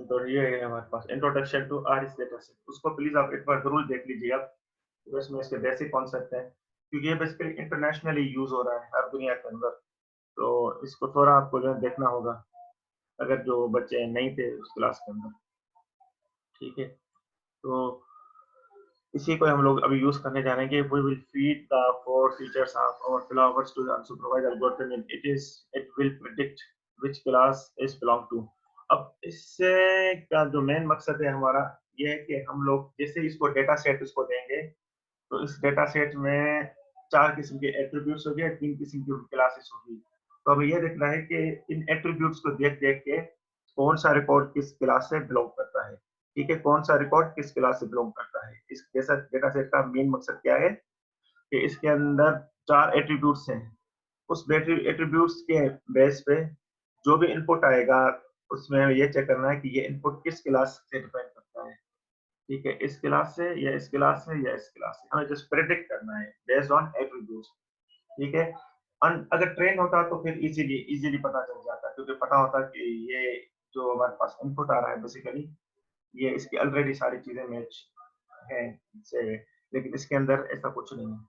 तो ये है हमारे पास introduction to Aaris data set, उसको प्लीज आप एक बार जरूर देख लीजिए आप। तो इसमें इसके बेसिक कॉन्सेप्ट है क्योंकि ये बेसिकली इंटरनेशनली यूज हो रहा है हर दुनिया के अंदर, तो इसको थोड़ा आपको जो है देखना होगा अगर जो बच्चे नहीं थे उस क्लास के अंदर। ठीक है। तो इसी को हम लोग अभी यूज करने जा रहे हैं। We will feed the four features of our flowers to the unsupervised algorithm and it will predict which class is belong to. अब इससे का जो मेन मकसद है हमारा ये है कि हम लोग जैसे इसको डेटा सेट इसको देंगे तो इस डेटा सेट में 4 किस्म के एट्रीब्यूट्स हो गए, 3 किस्म की क्लासेस होगी। तो हमें ये देखना है कि इन एट्रीब्यूट्स को देख देख के कौन सा रिकॉर्ड किस क्लास से बिलोंग करता है। ठीक है। कौन सा रिकॉर्ड किस क्लास से बिलोंग करता है। इस जैसा डेटा सेट का मेन मकसद क्या है कि इसके अंदर 4 एट्रीब्यूट्स हैं। उस एट्रीब्यूट्स के बेस पे जो भी इनपुट आएगा उसमें ये चेक करना है कि ये इनपुट किस क्लास से डिपेंड करता है। ठीक है। इस क्लास से या इस क्लास से या इस क्लास से हमें जस्ट प्रेडिक्ट करना है बेस्ड ऑन एट्रीब्यूट्स। ठीक है। अगर ट्रेन होता तो फिर इजीली पता चल जाता क्योंकि पता होता कि ये जो हमारे पास इनपुट आ रहा है बेसिकली ये इसकी ऑलरेडी सारी चीजें मैच हैं से, लेकिन इसके अंदर ऐसा कुछ नहीं है।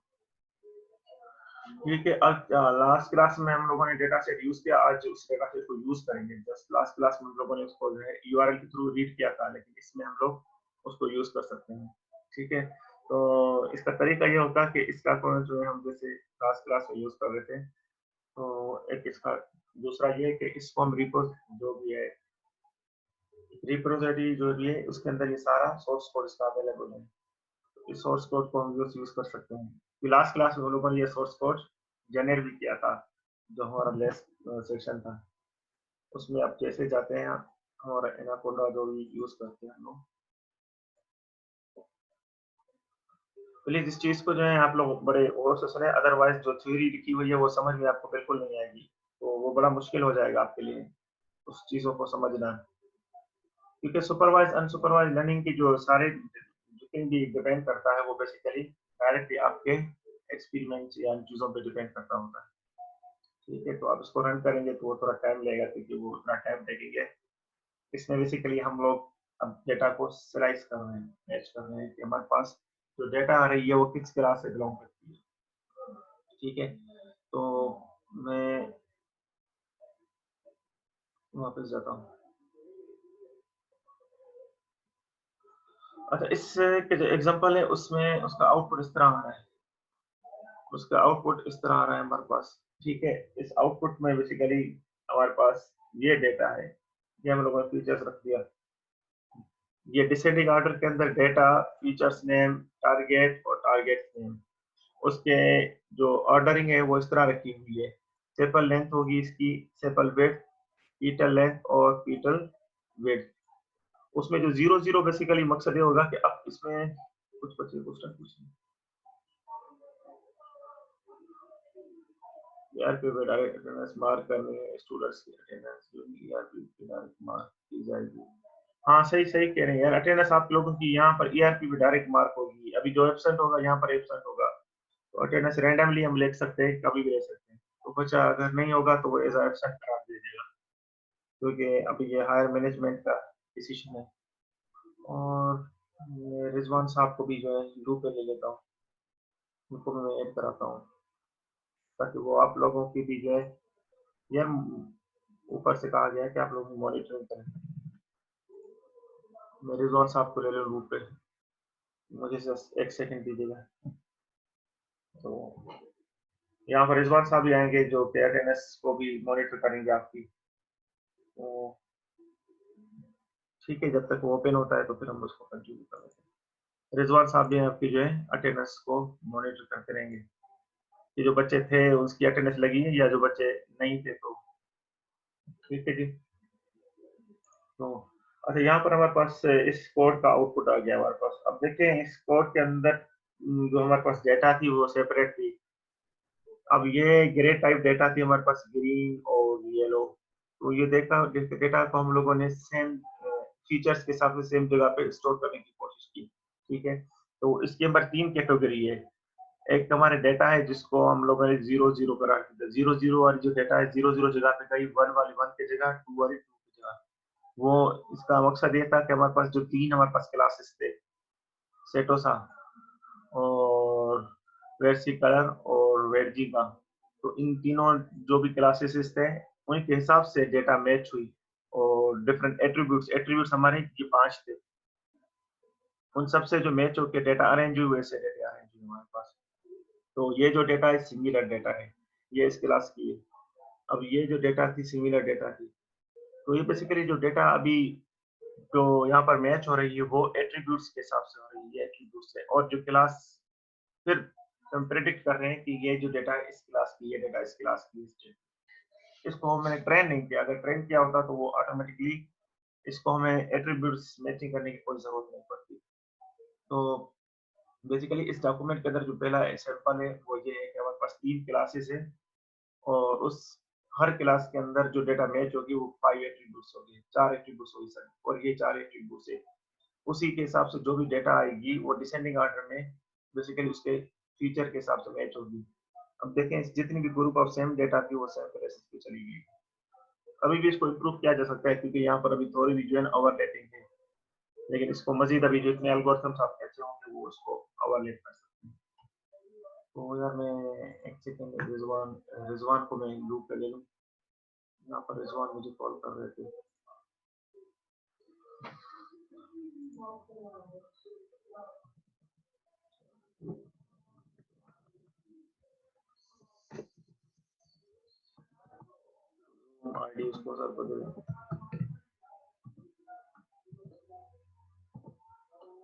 ठीक है। अब लास्ट क्लास में हम लोगों ने डेटा सेट यूज किया, आज उस डेटा सेट को यूज करेंगे। जस्ट लास्ट क्लास में हम लोगों ने उसको जो है यूआरएल के थ्रू रीड किया था, लेकिन इसमें हम लोग उसको यूज कर सकते हैं। ठीक है। तो इसका तरीका ये होता है कि इसका को जो है हम जैसे लास्ट क्लास में यूज कर रहे थे, तो एक इसका दूसरा ये है कि इसको हम रिपोज जो भी है रिपोजिटरी जो भी है उसके अंदर ये सारा सोर्स कोड इसका अवेलेबल है। इस सोर्स कोड को हम यूज कर सकते हैं। लास्ट क्लास में हम लोगों ने ये सोर्स कोड जनरेट भी किया था जो हमारा लेस सेक्शन था, उसमें आप जैसे जाते हैं और एनाकोंडा जो भी यूज करते हैं हम लोग, प्लीज इस चीज को जो है आप लोग बड़े गौर से सुने, अदरवाइज जो थ्योरी लिखी हुई है वो समझ में आपको बिल्कुल नहीं आएगी, तो वो बड़ा मुश्किल हो जाएगा आपके लिए उस चीजों को समझना। क्योंकि सुपरवाइज अनसुपरवाइज लर्निंग की जो सारे जितनी भी डिपेंड करता है वो बेसिकली डायरेक्टली आपके एक्सपेरिमेंट्स या चीजों पे डिपेंड करता होता है। ठीक है। तो आप इसको रन करेंगे तो वो थोड़ा टाइम लगेगा क्योंकि वो उतना टाइम टेकिंग है। इसमें बेसिकली हम लोग अब डेटा को स्लाइस कर रहे हैं, मैच कर रहे हैं कि हमारे पास जो डेटा आ रही है वो किस क्लास से बिलोंग करती है। ठीक है। तो मैं वापस जाता हूँ। अच्छा, इस के जो एग्जांपल है उसमें उसका आउटपुट इस तरह आ रहा है। उसका आउटपुट इस तरह आ रहा है हमारे पास, ठीक है? इस आउटपुट में बेसिकली हमारे पास ये डेटा है, ये हम लोगों ने फीचर्स रख दिया। ये डिसेंडिंग ऑर्डर के अंदर डेटा, फीचर्स नेम, टारगेट और टारगेट नेम, उसके जो ऑर्डरिंग है वो इस तरह रखी हुई है। सेपल लेंथ होगी इसकी, सेपल विड्थ, पीटल लेंथ और पीटल विड्थ। उसमें जो 0 0 बेसिकली मकसद ये होगा कि अब इसमें कुछ बच्चे क्वेश्चन पूछें। ईआरपी पे डायरेक्ट अटेंडेंस मार्क करनी है, स्टूडेंट्स की अटेंडेंस जो ईआरपी पे डायरेक्ट मार्क की जाएगी। हाँ, सही सही कह रहे हैं यार, अटेंडेंस आप लोगों की यहाँ पर ईआरपी पे डायरेक्ट मार्क होगी। अभी जो एब्सेंट होगा यहाँ पर एब्सेंट होगा, तो अटेंडेंस रैंडमली हम लिख सकते हैं, कभी भी ले सकते हैं। तो बच्चा अगर नहीं होगा तो वो एज एब्सेंट करार दे देगा, क्योंकि अभी ये हायर मैनेजमेंट का डिसीजन है। और रिजवान साहब को भी जो है ग्रुप पे ले लेता हूँ, उनको मैं ऐड कराता हूँ, ताकि वो आप लोगों की भी जो है, यार ऊपर से कहा गया है कि आप लोग मॉनिटरिंग करें। मैं रिजवान साहब को ले लूँ ग्रुप पे, मुझे जस्ट एक सेकंड दीजिएगा। तो यहाँ पर रिजवान साहब भी आएंगे जो कि अटेंडेंस को भी मॉनिटर करेंगे आपकी। तो ठीक है, जब तक वो ओपन होता है तो फिर हम उसको कंटिन्यू कर लेते हैं। रिजवान साहब भी आपकी जो है अटेंडेंस को मॉनिटर करते रहेंगे कि जो बच्चे थे उसकी अटेंडेंस लगी है या जो बच्चे नहीं थे। तो ठीक है जी। तो अच्छा, यहाँ पर हमारे पास इस कोड का आउटपुट आ गया हमारे पास। अब देखते हैं इस कोड के अंदर जो हमारे पास डेटा थी वो सेपरेट थी। अब ये ग्रे टाइप डेटा थी हमारे पास, ग्रीन और येलो। तो ये डेटा को हम लोगों ने सेम फीचर्स के हिसाब से सेम जगह पे स्टोर करने की कोशिश की, ठीक है? तो इसके अंदर 3 कैटेगरी है। एक हमारे डेटा है जिसको हम लोगों ने 0 0 करा दिया। 0 0 वाली जो डेटा है 0 0 जगह पे गई, 1 वाली 1 की जगह, 2 वाली 2 की जगह। वो इसका मकसद ये था कि हमारे पास जो 3 हमारे पास क्लासेस थे, सेटोसा और वेर्सी कलर और वेर्जिगा, तो इन तीनों जो भी क्लासेस थे उनके हिसाब से डेटा मैच हुई। और डिफरेंट एट्रीब्यूट्स एट्रीब्यूट्स हमारे ये 5 थे, उन सब से जो मैच होकर डेटा अरेंज हुए वैसे डेटा अरेंज हुए हमारे पास। तो ये जो डेटा है सिमिलर डेटा है, ये इस क्लास की है। अब ये जो डेटा थी सिमिलर डेटा थी। तो ये बेसिकली जो डेटा अभी जो यहाँ पर मैच हो रही है वो एट्रीब्यूट्स के हिसाब से हो रही है, एट्रीब्यूट से। और जो क्लास फिर हम प्रेडिक्ट कर रहे हैं कि ये जो डेटा है इस क्लास की, ये डेटा इस क्लास की, इसको मैंने ट्रेन नहीं किया। अगर ट्रेन किया होता तो वो ऑटोमेटिकली इसको हमें एट्रीब्यूट्स मैचिंग करने की कोई जरूरत नहीं पड़ती। तो बेसिकली इस डॉक्यूमेंट के अंदर जो पहला सैंपल है वो ये है कि हमारे पास 3 क्लासेस है, और उस हर क्लास के अंदर जो डेटा मैच होगी वो 5 एट्रीब्यूट्स होगी, 4 एट्रीब्यूट्स होगी सर, और ये 4 एट्रीब्यूट्स है। उसी के हिसाब से जो भी डेटा आएगी वो डिसेंडिंग ऑर्डर में बेसिकली उसके फीचर के हिसाब से मैच होगी। अब देखें जितनी भी ग्रुप ऑफ सेम डेटा थी वो सेम प्लेसेस पे चली गई। अभी भी इसको इम्प्रूव किया जा सकता है, क्योंकि यहाँ पर अभी थोड़ी भी जो है ओवरलैपिंग है, लेकिन इसको मजीद अभी जितने एल्गोरिथम्स आप कैसे होंगे वो उसको ओवरलैप कर सकते हैं। तो यार मैं एक सेकंड, रिजवान रिजवान को मैं लूप पे ले लूँ। यहाँ पर रिजवान मुझे कॉल कर रहे थे। आईडी उसको सर को दे दें।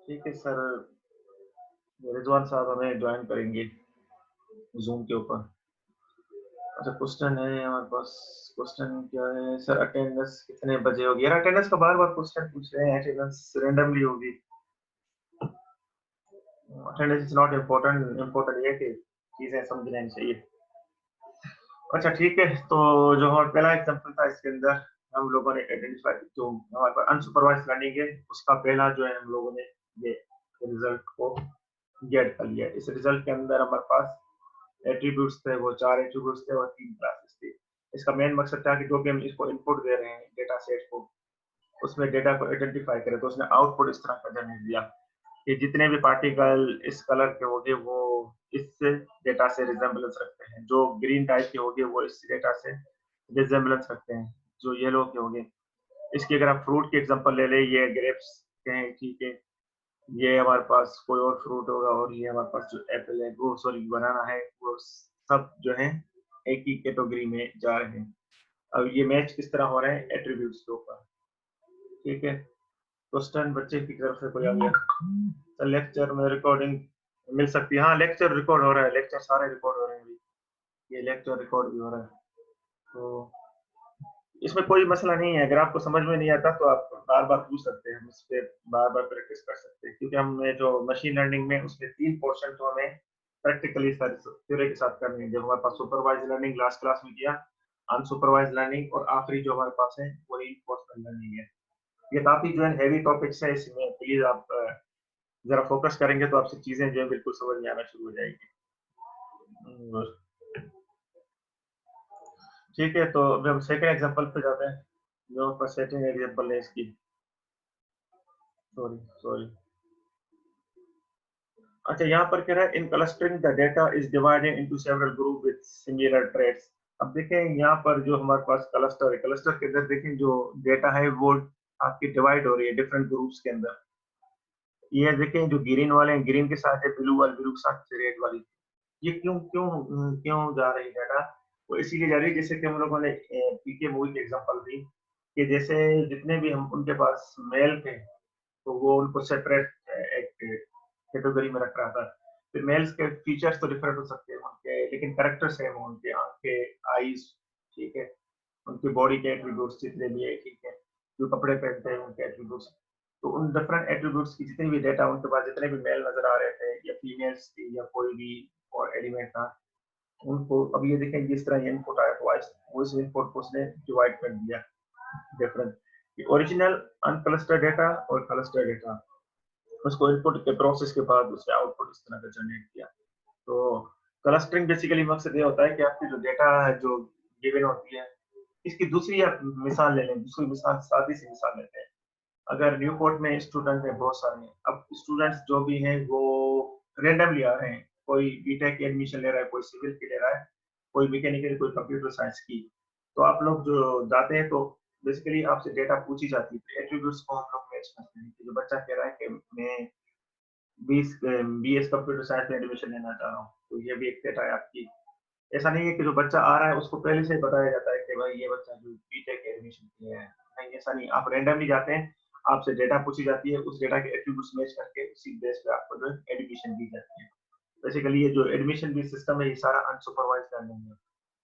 ठीक है सर, रिजवान साहब हमें ज्वाइन करेंगे जूम के ऊपर। अच्छा, क्वेश्चन है हमारे पास। क्वेश्चन क्या है सर? अटेंडेंस कितने बजे होगी? यार अटेंडेंस का बार बार क्वेश्चन पूछ रहे हैं। अटेंडेंस रैंडमली होगी। Attendance is not important, important ये कि चीजें समझ लेनी चाहिए। अच्छा ठीक है, तो जो हमारा पहला एग्जाम्पल था इसके अंदर हम लोगों ने आइडेंटिफाई जो हमारे पास अनसुपरवाइज्ड लर्निंग है उसका पहला जो है हम लोगों ने ये रिजल्ट को गेट कर लिया। इस रिजल्ट के अंदर हमारे पास एट्रीब्यूट्स थे, वो 4 एट्रीब्यूट्स थे और 3 क्लासेस थी। इसका मेन मकसद था कि जो भी हम इसको इनपुट दे रहे हैं डेटा सेट को, उसमें डेटा को आइडेंटिफाई करे। तो उसने आउटपुट इस तरह का जनरेट दिया कि जितने भी पार्टिकल इस कलर के होंगे वो इस डेटा से रिजेम्बलेंस रखते हैं, जो ग्रीन टाइप के होंगे वो इस डेटा से रिजेम्बलेंस रखते हैं, जो येलो के होंगे। इसकी अगर आप फ्रूट की एग्जांपल ले लें, ये ग्रेप्स के हैं, ठीक है? ये हमारे पास कोई और फ्रूट होगा और ये हमारे पास जो एप्पल है वो सॉरी बनाना है, वो सब जो है एक ही कैटेगरी में जा रहे हैं। अब ये मैच किस तरह हो रहे हैं एट्रीब्यूट्स के ऊपर, ठीक है। क्वेश्चन बच्चे की तरफ से कोई आ गया, तो लेक्चर में रिकॉर्डिंग मिल सकती है। हाँ लेक्चर रिकॉर्ड हो रहा है, लेक्चर सारे रिकॉर्ड हो रहे हैं अभी, ये लेक्चर रिकॉर्ड भी हो रहा है। तो इसमें कोई मसला नहीं है, अगर आपको समझ में नहीं आता तो आप बार बार पूछ सकते हैं, हम इस पे बार बार प्रैक्टिस कर सकते हैं, क्योंकि हमने जो मशीन लर्निंग में उसमें 3 पोर्शन तो हमें प्रैक्टिकली थ्योरी के साथ करनी है। जो हमारे पास सुपरवाइज लर्निंग लास्ट क्लास में किया, अनसुपरवाइज लर्निंग, और आखिरी जो हमारे पास है वो रीइंफोर्समेंट लर्निंग है। ये काफी जो है हैवी टॉपिक्स है, इसमें प्लीज आप जरा फोकस करेंगे तो आपसे चीजें जो है बिल्कुल समझ में आना शुरू हो जाएगी। ठीक है, तो अभी हम सेकंड एग्जांपल पे जाते हैं, जो पर सेकंड एग्जांपल है इसकी, सॉरी सॉरी। अच्छा यहाँ पर कह रहा है in clustering the data is divided into several group with similar trades. अब देखें यहाँ पर जो हमारे पास क्लस्टर है, क्लस्टर के अंदर देखें जो डेटा है वो आपकी डिवाइड हो रही है डिफरेंट ग्रुप्स के अंदर। ये देखें जो ग्रीन वाले हैं ग्रीन के साथ है, ब्लू वाले ब्लू के साथ रेड वाली। ये क्यों क्यों क्यों जा रही है डाटा? वो इसीलिए जा रही है जैसे कि हम लोगों ने पीके मूवी की एग्जांपल दी कि जैसे जितने भी हम उनके पास मेल थे तो वो उनको सेपरेट एक कैटेगरी में रख रहा था। फिर मेल्स के फीचर्स तो डिफरेंट हो सकते हैं उनके, लेकिन कैरेक्टर सेम हो, उनके आंखें आईज, ठीक है, उनकी बॉडी के एट्रीब्यूट्स जितने भी है, ठीक है, जो कपड़े पहनते हैं उनके एट्रीब्यूट्स। तो उन डिफरेंट एट्रीब्यूट्स की जितनी भी डेटा उनके पास जितने भी मेल नजर आ रहे थे या फीमेल्स थी या कोई भी और एलिमेंट था, उनको अब ये देखें जिस तरह ये इनपुट आया तो वॉइस इनपुट को उसने डिवाइड कर दिया डिफरेंट ओरिजिनल अनक्लस्टर्ड डेटा और क्लस्टर्ड डेटा। उसको इनपुट के प्रोसेस के बाद उससे आउटपुट इस तरह का जनरेट किया। तो क्लस्टरिंग बेसिकली मकसद ये होता है कि आपकी जो डेटा है जो गिवन होती है, इसकी दूसरी आप मिसाल ले लें, दूसरी मिसाल सादी सी मिसाल लेते हैं। अगर न्यूपोर्ट में स्टूडेंट है बहुत सारे हैं, अब स्टूडेंट्स जो भी हैं वो रेंडमली आ रहे हैं, कोई बीटेक की एडमिशन ले रहा है, कोई सिविल की ले रहा है, कोई मैकेनिकल, कोई कंप्यूटर साइंस की। तो आप लोग जो जाते हैं तो बेसिकली आपसे डेटा पूछी जाती है, एट्रीब्यूट्स को हम लोग मैच करते हैं। जो बच्चा कह रहा है कि मैं 20 BS कंप्यूटर साइंस में एडमिशन लेना चाह रहा हूँ, तो ये भी एक डेटा है आपकी। ऐसा नहीं है कि जो बच्चा आ रहा है उसको पहले से बताया जाता है कि भाई ये बच्चा जो बीटेक एडमिशन किया है, नहीं ऐसा नहीं, आप रैंडमली जाते हैं, आपसे डेटा पूछी जाती है, उस डेटा के एट्रीब्यूट्स मैच करके उसी बेस पे आपको जो है एडमिशन दी जाती है। बेसिकली ये जो एडमिशन भी सिस्टम है ये सारा अनसुपरवाइज लर्निंग है।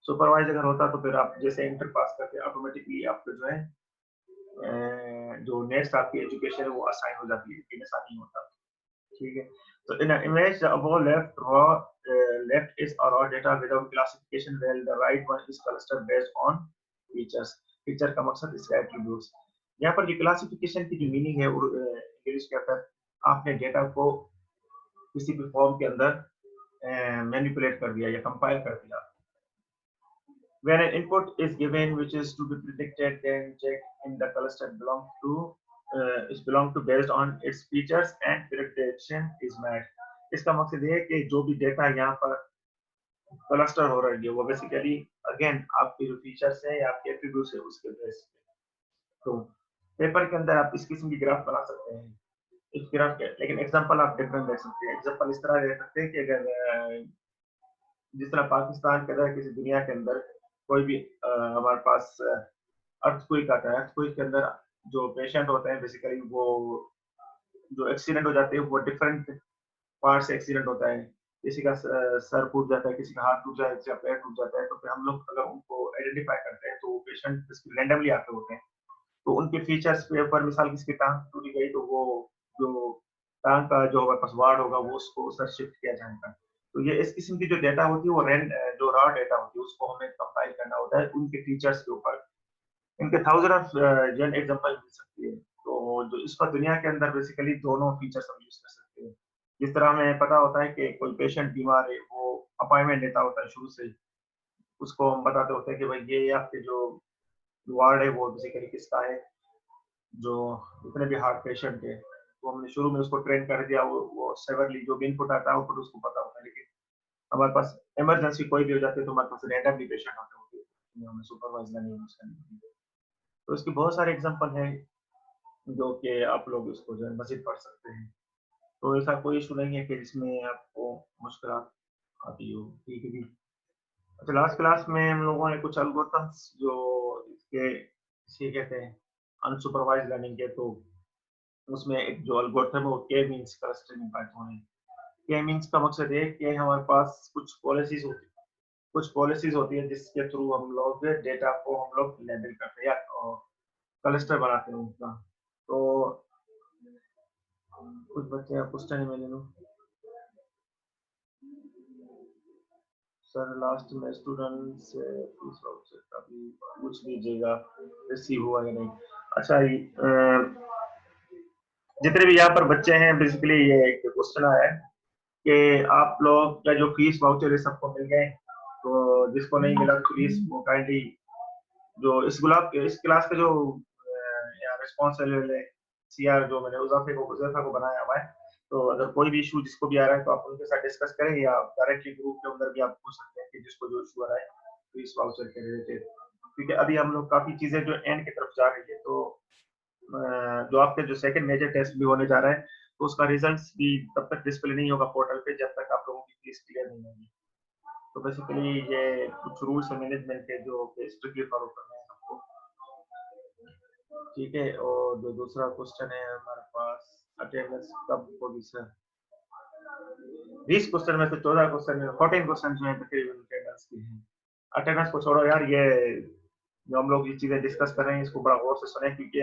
सुपरवाइज अगर होता तो फिर आप जैसे इंटर पास करके ऑटोमेटिकली आपको जो है जो नेक्स्ट आपकी एजुकेशन है वो असाइन हो जाती है, लेकिन ऐसा नहीं होता, ठीक है। So in an image, the above left is a raw data without classification, while the right one is clustered based on features. Feature का मकसद इसका एट्रीब्यूट्स। यहाँ पर जो क्लासिफिकेशन की जो मीनिंग है इंग्लिश के अंदर, आपने डेटा को किसी भी फॉर्म के अंदर मैनिपुलेट कर दिया या कंपाइल कर दिया। When an input is given which is to be predicted, then check in the cluster belong to based on its features and prediction is met. इसका मकसद ये है कि जो भी डेटा यहाँ पर क्लस्टर हो रही है वो बेसिकली अगेन आपके जो फीचर्स है या आपके एट्रीब्यूट्स है उसके बेस पे। तो पेपर के अंदर आप इस किस्म की ग्राफ बना सकते हैं, इस ग्राफ के, लेकिन एग्जांपल आप डिफरेंट दे सकते हैं। एग्जांपल इस तरह दे सकते हैं कि अगर जिस तरह पाकिस्तान के अंदर किसी दुनिया के अंदर कोई भी हमारे पास अर्थक्वेक आता है, अर्थक्वेक के अंदर जो पेशेंट होते हैं बेसिकली वो जो एक्सीडेंट हो जाते हैं वो डिफरेंट पार्ट से एक्सीडेंट होता है। किसी का सर फूट जाता है, किसी का हाथ टूट जाता है, किसी का पैर टूट जाता है, तो फिर हम लोग अगर उनको आइडेंटिफाई करते हैं तो वो पेशेंट रैंडमली आते होते हैं, तो उनके फीचर्स पे पर मिसाल किसी की टांग टूटी गई तो वो जो टांग का जो हमारे पास वार्ड होगा वो उसको सर शिफ्ट किया जाएगा। तो ये इस किस्म की जो डेटा होती है वो जो रॉ डेटा होती है उसको हमें कंपाइल करना होता है उनके फीचर्स के ऊपर। इनके थाउजेंड ऑफ जन एग्जांपल मिल सकती है। तो जो इस पर दुनिया के अंदर बेसिकली दोनों फीचर्स हम यूज कर सकते हैं। जिस तरह हमें पता होता है कि कोई पेशेंट बीमार है वो अपॉइंटमेंट लेता होता है शुरू से, उसको हम बताते होते हैं कि भाई ये आपके जो वार्ड है वो बेसिकली किसका है, जो जितने भी हार्ट पेशेंट है, तो हमने शुरू में उसको ट्रेन कर दिया, वो सेवरली जो भी इनपुट आता है आउटपुट उसको पता होता है। लेकिन हमारे पास इमरजेंसी कोई भी हो जाती है तो हमारे पास रैंडमली पेशेंट होते हैं, हमें सुपरवाइज नहीं यूज करनी होती। तो इसके बहुत सारे एग्जांपल हैं जो कि आप लोग इसको जो है मजीद पढ़ सकते हैं। तो ऐसा कोई इशू नहीं है कि जिसमें आपको मुश्किलात आती हो, ठीक है जी। अच्छा, लास्ट क्लास में हम लोगों ने कुछ एल्गोरिथम्स जो इसके इसे कहते हैं अनसुपरवाइज्ड लर्निंग के, तो उसमें एक जो एल्गोरिथम है वो के मींस क्लस्टरिंग इन पाइथन है। के मींस का मकसद है कि हमारे पास कुछ पॉलिसीज होती है जिसके थ्रू हम लोग डेटा को हम लोग लेबल करते हैं या क्लस्टर बनाते हैं उनका। तो कुछ बच्चे आप क्वेश्चन में ले लो। सर लास्ट में स्टूडेंट से फीस वाउचर का भी पूछ लीजिएगा रिसीव हुआ या नहीं। अच्छा, जितने भी यहाँ पर बच्चे हैं बेसिकली ये एक क्वेश्चन आया है कि आप लोग का जो फीस वाउचर है सबको मिल गए, तो जिसको नहीं मिला तो प्लीज वो काइंडली जो इस क्लास का जो यहाँ रिस्पॉन्सिबल है सीआर जो मैंने उज़ैफा को बनाया हुआ है, तो अगर कोई भी इशू जिसको भी आ रहा है तो आप उनके साथ डिस्कस करें या डायरेक्टली ग्रुप के अंदर भी आप पूछ सकते हैं कि जिसको जो इशू आ रहा है फीस वाउचर के रिलेटेड। क्योंकि अभी हम लोग काफी चीजें जो एंड की तरफ जा रही है, तो जो आपके जो सेकंड मेजर टेस्ट भी होने जा रहा है तो उसका रिजल्ट्स भी तब तक डिस्प्ले नहीं होगा पोर्टल पे जब तक आप लोगों की फीस क्लियर नहीं होगी। तो बेसिकली ये कुछ रूल्स है मैनेजमेंट के जो स्ट्रिक्टली फॉलो करना है सबको, ठीक है। और जो दूसरा क्वेश्चन है हमारे पास, अटेंडेंस कब होगी सर? 20 क्वेश्चन में से 14 क्वेश्चन 14 क्वेश्चन जो है तकरीबन अटेंडेंस की है। अटेंडेंस को छोड़ो यार, ये जो हम लोग ये चीजें डिस्कस कर रहे हैं इसको बड़ा गौर से सुने, क्योंकि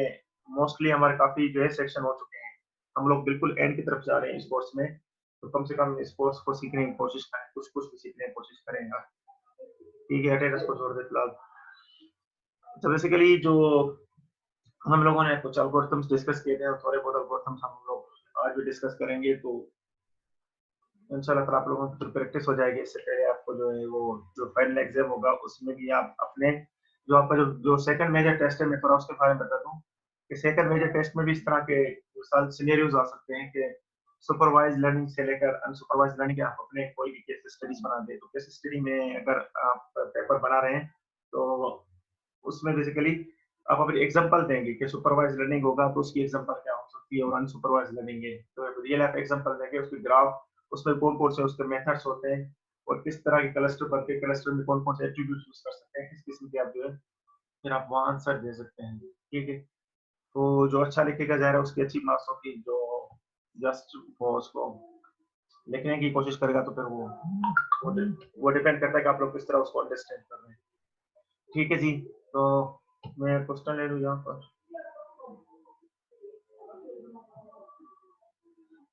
मोस्टली हमारे काफी जो है सेक्शन हो चुके हैं, हम लोग बिल्कुल एंड की तरफ जा रहे हैं इस कोर्स में। तो कम से कम इस कोर्स को सीखने की कोशिश करें, कुछ कुछ भी सीखने की कोशिश करेंगे, ठीक है। अटेंडेंस को छोड़ दे फिलहाल। तो बेसिकली जो हम लोगों ने कुछ एल्गोरिथम्स डिस्कस किए थे और थोड़े बहुत एल्गोरिथम्स हम लोग आज भी डिस्कस करेंगे, तो इंशाल्लाह ताला आप लोगों की प्रैक्टिस हो जाएगी। इससे पहले आपको जो है वो जो फाइनल एग्जाम होगा उसमें भी आप अपने जो आपका जो सेकंड मेजर टेस्ट है, मैं थोड़ा उसके बारे में बता दूं कि सेकंड मेजर टेस्ट में भी इस तरह के मिसाल सिनेरियोज आ सकते हैं कि सुपरवाइज लर्निंग से लेकर अनसुपरवाइज लर्निंग के आप अपने कोई भी केस स्टडीज बना दे। तो केस स्टडी में अगर आप पेपर बना रहे हैं तो उसमें बेसिकली आप अपनी एग्जांपल देंगे कि सुपरवाइज लर्निंग होगा तो उसकी एग्जांपल क्या हो सकती है और अनसुपरवाइज लर्निंग है तो रियल लाइफ एग्जांपल देंगे, उसकी ग्राफ उसमें कौन कौन से उसके मेथड्स होते हैं और किस तरह के क्लस्टर पर के क्लस्टर में कौन कौन से एट्रीब्यूट्स यूज कर सकते हैं, किस किस्म के आप जो है फिर आप वहाँ आंसर दे सकते हैं, ठीक है। तो जो अच्छा लिखेगा जा रहा है उसकी अच्छी मार्क्स होगी, जो जस्ट वो उसको लिखने की कोशिश करेगा तो फिर वो डिपेंड करता है कि आप लोग किस तरह उसको अंडरस्टैंड कर रहे हैं, ठीक है जी। तो मैं क्वेश्चन ले लूँ यहाँ पर।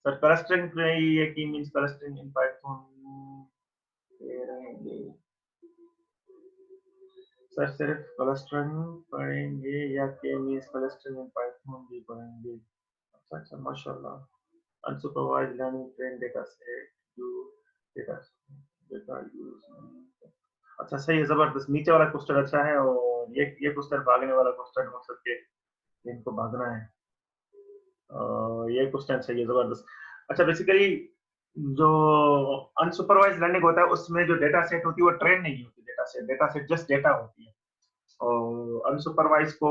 सर क्लस्टरिंग ये की मींस क्लस्टरिंग इन पाइथन दे रहेंगे सर, सिर्फ क्लस्टरिंग पढ़ेंगे या के मींस क्लस्टरिंग इन पाइथन भी पढ़ेंगे? अच्छा अच्छा, माशाल्लाह। Unsupervised learning train data set you data data use. अच्छा सही है, जबरदस्त। नीचे वाला क्वेश्चन अच्छा है और ये क्वेश्चन भागने वाला क्वेश्चन मकसद के इनको भागना है। ये क्वेश्चन सही है, जबरदस्त। अच्छा बेसिकली जो अनसुपरवाइज लर्निंग होता है उसमें जो डेटा सेट होती है वो ट्रेन नहीं होती, डेटा सेट जस्ट डेटा होती है। और अनसुपरवाइज को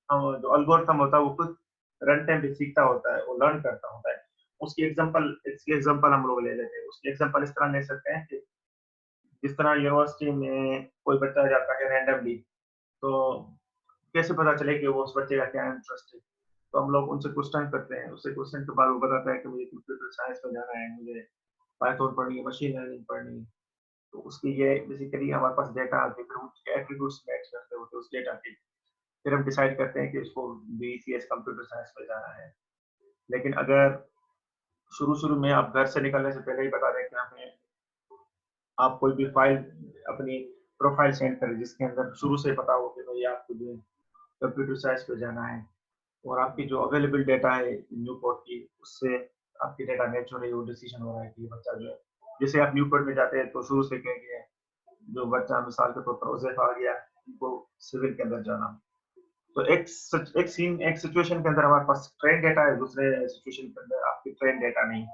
जो अल्गोरिथम होता है वो खुद रन टाइम पे सीखता होता है, वो लर्न करता होता है। इसकी एग्जांपल हम लोग ले लेते हैं। उसकी एग्जांपल इस तरह ले सकते हैं कि जिस तरह यूनिवर्सिटी में कोई बच्चा जाता है रैंडमली, तो कैसे पता चले कि वो उस बच्चे का क्या इंटरेस्ट है? तो हम लोग उनसे क्वेश्चन करते हैं, उससे क्वेश्चन के बाद वो बताता है कि मुझे कंप्यूटर साइंस में जाना है, मुझे पाइथन पढ़नी है, मशीन लर्निंग पढ़नी है। तो उसकी ये बेसिकली हमारे पास डेटा आती है, फिर हम उसके एट्रीब्यूट्स मैच करते होते हैं उस डेटा के, फिर हम डिसाइड करते हैं कि उसको बीसीएस कंप्यूटर साइंस में जाना है। लेकिन अगर शुरू शुरू में आप घर से निकलने से पहले ही बता दें कि हमें आप कोई भी फाइल अपनी प्रोफाइल सेंड करें जिसके अंदर शुरू से पता हो कि भाई आपको जो कंप्यूटर साइंस पे जाना है और आपकी जो अवेलेबल डेटा है न्यूपोर्ट की उससे आपकी डेटा मैच हो रही है, वो डिसीजन हो रहा है कि ये बच्चा जो है, जैसे आप न्यूपोर्ट में जाते हैं तो शुरू से कहेंगे जो बच्चा मिसाल के तौर पर उज़ैफा आ गया उनको सिविल के अंदर जाना। तो एक सिचुएशन के अंदर हमारे पास ट्रेन डेटा है, दूसरे सिचुएशन के अंदर आपकी ट्रेन डेटा नहीं।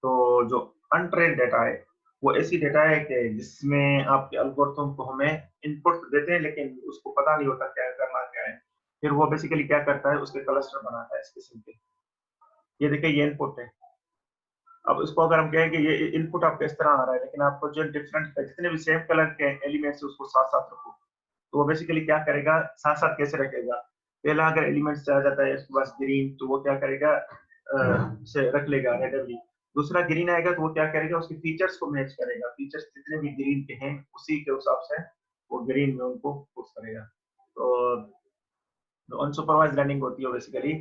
तो जो अनट्रेन डेटा है वो ऐसी डेटा है कि जिसमें आपके एल्गोरिथम को हमें इनपुट देते हैं लेकिन उसको पता नहीं होता क्या करना क्या है। फिर वो बेसिकली क्या करता है, उसके क्लस्टर बनाता है इस किस्म के। ये देखिए ये इनपुट है, अब इसको अगर हम कहें कि ये इनपुट आपका इस तरह आ रहा है, लेकिन आपको जो डिफरेंट जितने भी सेम कलर के एलिमेंट्स है उसको साथ साथ रखो, तो वो बेसिकली क्या करेगा, साथ साथ कैसे रखेगा। पहला अगर एलिमेंट्स आ जाता है उसके पास ग्रीन, तो वो क्या करेगा, से रख लेगा रेंडमली। दूसरा ग्रीन आएगा तो वो क्या करेगा, उसके फीचर्स को मैच करेगा, फीचर्स जितने भी ग्रीन के हैं उसी के हिसाब से वो ग्रीन में उनको पुश करेगा। तो अनसुपरवाइज लर्निंग होती है बेसिकली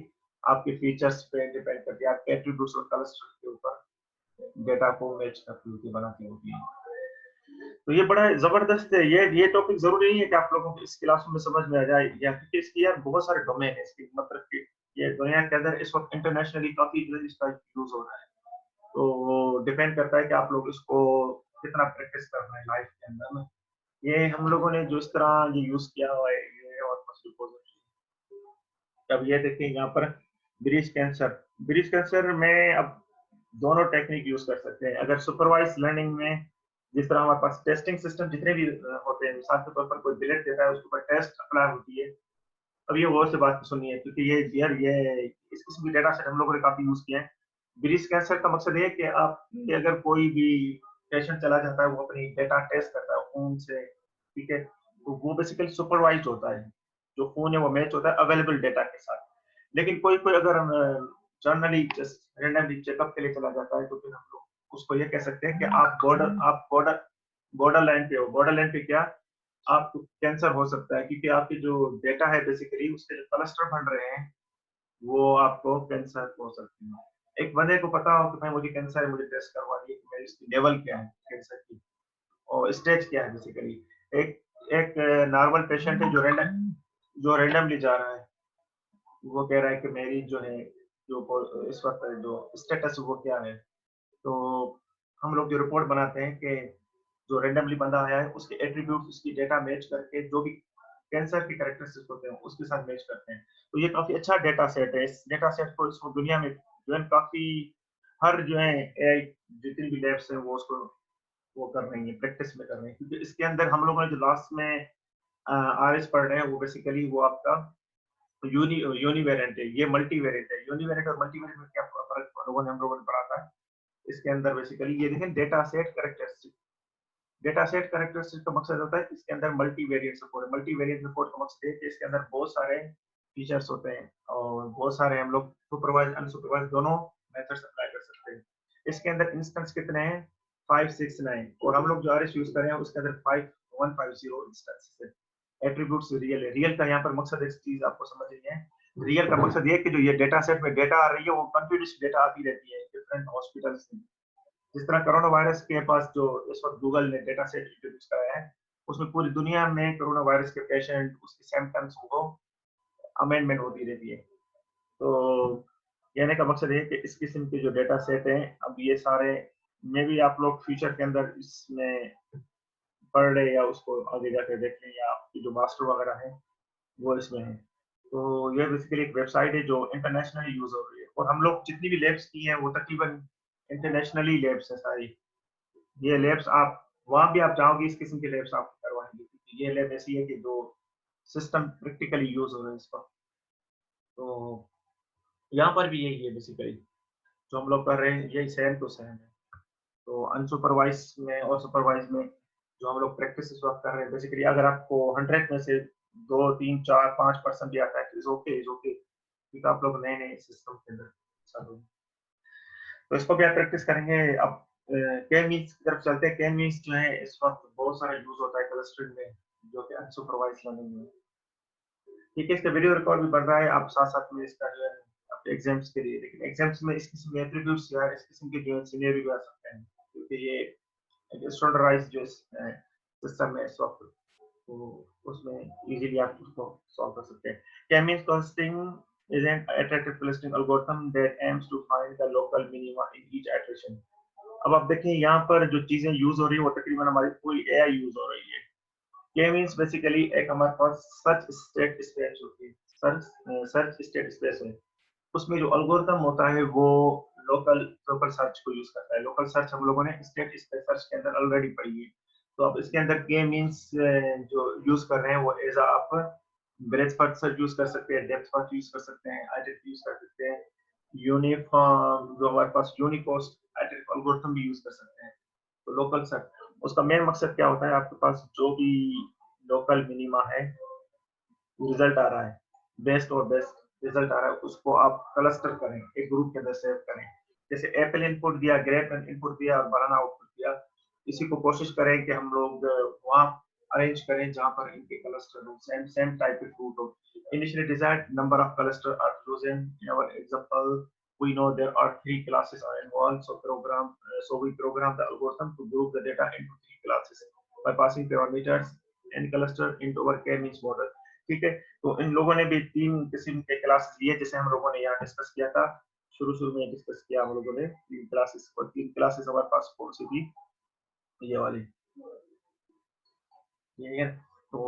आपके फीचर्स पे डिपेंड करती है, आपके एट्रीब्यूट्स और क्लस्टर के ऊपर डेटा को मैच करती होती है, बनाती होती है। तो ये बड़ा जबरदस्त है, ये टॉपिक जरूरी नहीं है कि आप लोगों को इस क्लास में समझ में आ जाए, या क्योंकि इसकी यार बहुत सारे डोमेन है इसकी, मतलब कि ये दुनिया के अंदर इस वक्त इंटरनेशनली काफी जो है इसका यूज हो रहा है। तो वो डिपेंड करता है कि आप लोग इसको कितना प्रैक्टिस कर रहे हैं लाइफ के अंदर में। ये हम लोगों ने जो इस तरह ये यूज किया हुआ है, ये और अब ये देखिए यहाँ पर ब्रीच कैंसर में अब दोनों टेक्निक यूज कर सकते हैं। अगर सुपरवाइज लर्निंग में जिस तरह हमारे पास टेस्टिंग सिस्टम जितने भी होते हैं, मिसाल के तौर पर कोई बिलेट देता है उसके ऊपर टेस्ट अप्लाई होती है। अब ये वो से बात सुनिए, क्योंकि ये यार ये इस किस्म की डेटा सेट हम लोगों ने काफी यूज किया है। ब्रीच कैंसर का मकसद है कि आप अगर कोई भी पेशेंट चला जाता है वो अपनी डेटा टेस्ट करता है खून से, ठीक है, तो वो बेसिकली सुपरवाइज होता है, जो खून है वो मैच होता है अवेलेबल डेटा के साथ। लेकिन कोई कोई अगर जर्नली जस्ट रैंडमली चेकअप के लिए चला जाता है, तो फिर हम लोग उसको ये कह सकते हैं कि आप बॉर्डर लाइन पे हो। बॉर्डर लाइन पे क्या, आपको कैंसर हो सकता है, क्योंकि आपकी जो डेटा है बेसिकली उसके जो क्लस्टर बन रहे हैं वो आपको कैंसर हो सकते हैं। एक बंदे को पता हो कि भाई मुझे कैंसर है, मुझे टेस्ट करवा दिए कि मेरी इसकी लेवल क्या है कैंसर की और स्टेज क्या है बेसिकली। एक एक नॉर्मल पेशेंट है जो रैंडमली जा रहा है, वो कह रहा है कि मेरी जो है जो इस वक्त जो स्टेटस वो क्या है। तो हम लोग जो रिपोर्ट बनाते हैं कि जो रैंडमली बंदा आया है उसके एट्रीब्यूट्स उसकी डेटा मैच करके जो भी कैंसर के कैरेक्टरिस्टिक्स होते हैं उसके साथ मैच करते हैं। तो ये काफी अच्छा डेटा सेट है। इस डेटा सेट को इसको दुनिया में जो है काफी हर जो है एआई जितनी भी लैब्स हैं वो उसको वो कर रही है, प्रैक्टिस में कर रहे हैं, क्योंकि इसके अंदर हम लोगों ने जो लास्ट में आरएस पढ़ रहे हैं वो बेसिकली वो आपका यूनिवेरिएंट है, ये मल्टीवेरिएंट है। यूनिवेरिएंट और मल्टीवेरिएंट में क्या फर्क हम लोगों ने पढ़ा था। इसके अंदर बेसिकली ये देखें डेटा सेट कैरेक्टरिस्टिक का मकसद होता है कि इसके अंदर मल्टीवेरिएंट सपोर्ट है। मल्टीवेरिएंट सपोर्ट का मकसद है कि इसके अंदर बहुत सारे फीचर्स होते हैं और बहुत सारे हम लोग सुपरवाइज अनसुपरवाइज दोनों मेथड्स अप्लाई कर सकते हैं। इसके अंदर इंस्टेंस कितने हैं, 569, और हम लोग जो आरएस यूज कर रहे हैं उसके अंदर 5150 इंस्टेंस है। एट्रीब्यूट्स रियल है। रियल का यहाँ पर मकसद एक चीज आपको समझ रही है, रियल का मकसद ये कि जो ये डेटा सेट में डेटा आ रही है वो कंटिन्यूस डेटा आती रहती है डिफरेंट हॉस्पिटल्स में। जिस तरह कोरोना वायरस के पास जो इस वक्त गूगल ने डेटा सेट इंट्रोड्यूस कराया है, उसमें पूरी दुनिया में कोरोना वायरस के पेशेंट उसके सिम्टम्स को अमेंडमेंट होती रहती है। तो कहने का मकसद है कि इस किस्म के जो डेटा सेट हैं, अब ये सारे में भी आप लोग फ्यूचर के अंदर इसमें पढ़ रहे या उसको आगे जाकर देख लें, या आपकी जो मास्टर वगैरह है वो इसमें है। तो ये बेसिकली एक वेबसाइट है जो इंटरनेशनली यूज हो रही है, और हम लोग जितनी भी लैब्स की हैं वो तकरीबन इंटरनेशनली लैब्स है सारी। ये लैब्स आप वहां भी आप चाहोगे इस किस्म की लैब्स आप करवाएंगे, क्योंकि ये लैब ऐसी है कि जो सिस्टम प्रैक्टिकली यूज हो रहा है इसका। तो यहाँ पर भी यही है बेसिकली जो हम लोग कर रहे हैं, यही सेम टू सेम है। तो अनसुपरवाइज में और सुपरवाइज में जो हम लोग प्रैक्टिस इस वक्त कर रहे हैं, बेसिकली अगर आपको 100 में से 2 3 4 5% भी आता है तो इज ओके, क्योंकि आप लोग नए नए सिस्टम के अंदर चालू। तो इसको भी आप प्रैक्टिस करेंगे। अब के मीन्स की तरफ चलते हैं। के मीन्स जो है इस वक्त बहुत सारा यूज होता है क्लस्टरिंग में, जो कि अनसुपरवाइज लर्निंग में। ठीक है, इसका वीडियो रिकॉर्ड भी बढ़ रहा है, आप साथ साथ में इसका जो है अपने एग्जाम्स के लिए, लेकिन एग्जाम्स में इस किस्म के एट्रीब्यूट्स या इस किस्म के जो है सिनेरियो भी आ सकते हैं, क्योंकि ये एक स्टैंडर्डाइज्ड जो सिस्टम है इस वक्त, तो उसमें इजीली आप उसको सॉल्व कर सकते हैं। K-means clustering is an iterative clustering algorithm that aims to find the local minima in each iteration. अब आप देखें यहाँ पर जो चीजें यूज हो रही है वो तकरीबन हमारी पूरी एआई यूज हो रही है। K मीन्स बेसिकली एक हमारे पास सर्च स्टेट स्पेस होती है, सर्च स्टेट स्पेस है। उसमें जो एल्गोरिथम होता है वो लोकल लोकल सर्च को यूज करता है। लोकल सर्च हम लोगों ने स्टेट स्पेस सर्च के अंदर ऑलरेडी पढ़ी है। तो अब इसके अंदर के मीन्स जो यूज कर रहे हैं वो एज आप ब्रेथ फर्स्ट सर्च यूज कर सकते हैं, डेप्थ फर्स्ट यूज कर सकते हैं, आइडेंटिटी यूज कर सकते हैं, यूनिफॉर्म जो हमारे पास यूनिकोस्ट एल्गोरिथम भी यूज कर सकते हैं। तो लोकल सेट उसका मेन मकसद क्या होता है, आपके पास जो भी लोकल मिनिमा है रिजल्ट आ रहा है, बेस्ट और बेस्ट रिजल्ट आ रहा है, उसको आप क्लस्टर करें, एक ग्रुप के अंदर सेव करें। जैसे एप्पल इनपुट दिया, ग्रेप इनपुट दिया और बनाना आउटपुट दिया, इसी को कोशिश करें कि हम लोग वहाँ अरेंज करें जहाँ पर इनके क्लस्टर हो, सेम सेम टाइप के फ्रूट हो। Initially desired number of clusters are chosen. In our example, we know there are 3 classes are involved. So we program the algorithm to group the data into 3 classes by passing parameters and cluster into our k-means model. ठीक है, तो इन लोगों ने भी 3 किस्म के classes लिए, जैसे हम लोगों ने यहाँ डिस्कस किया था, शुरू में डिस्कस किया हम लोगों ने 3 क्लासेस, और 3 क्लासेस हमारे पास कौन सी थी, ये वाली, ये है। तो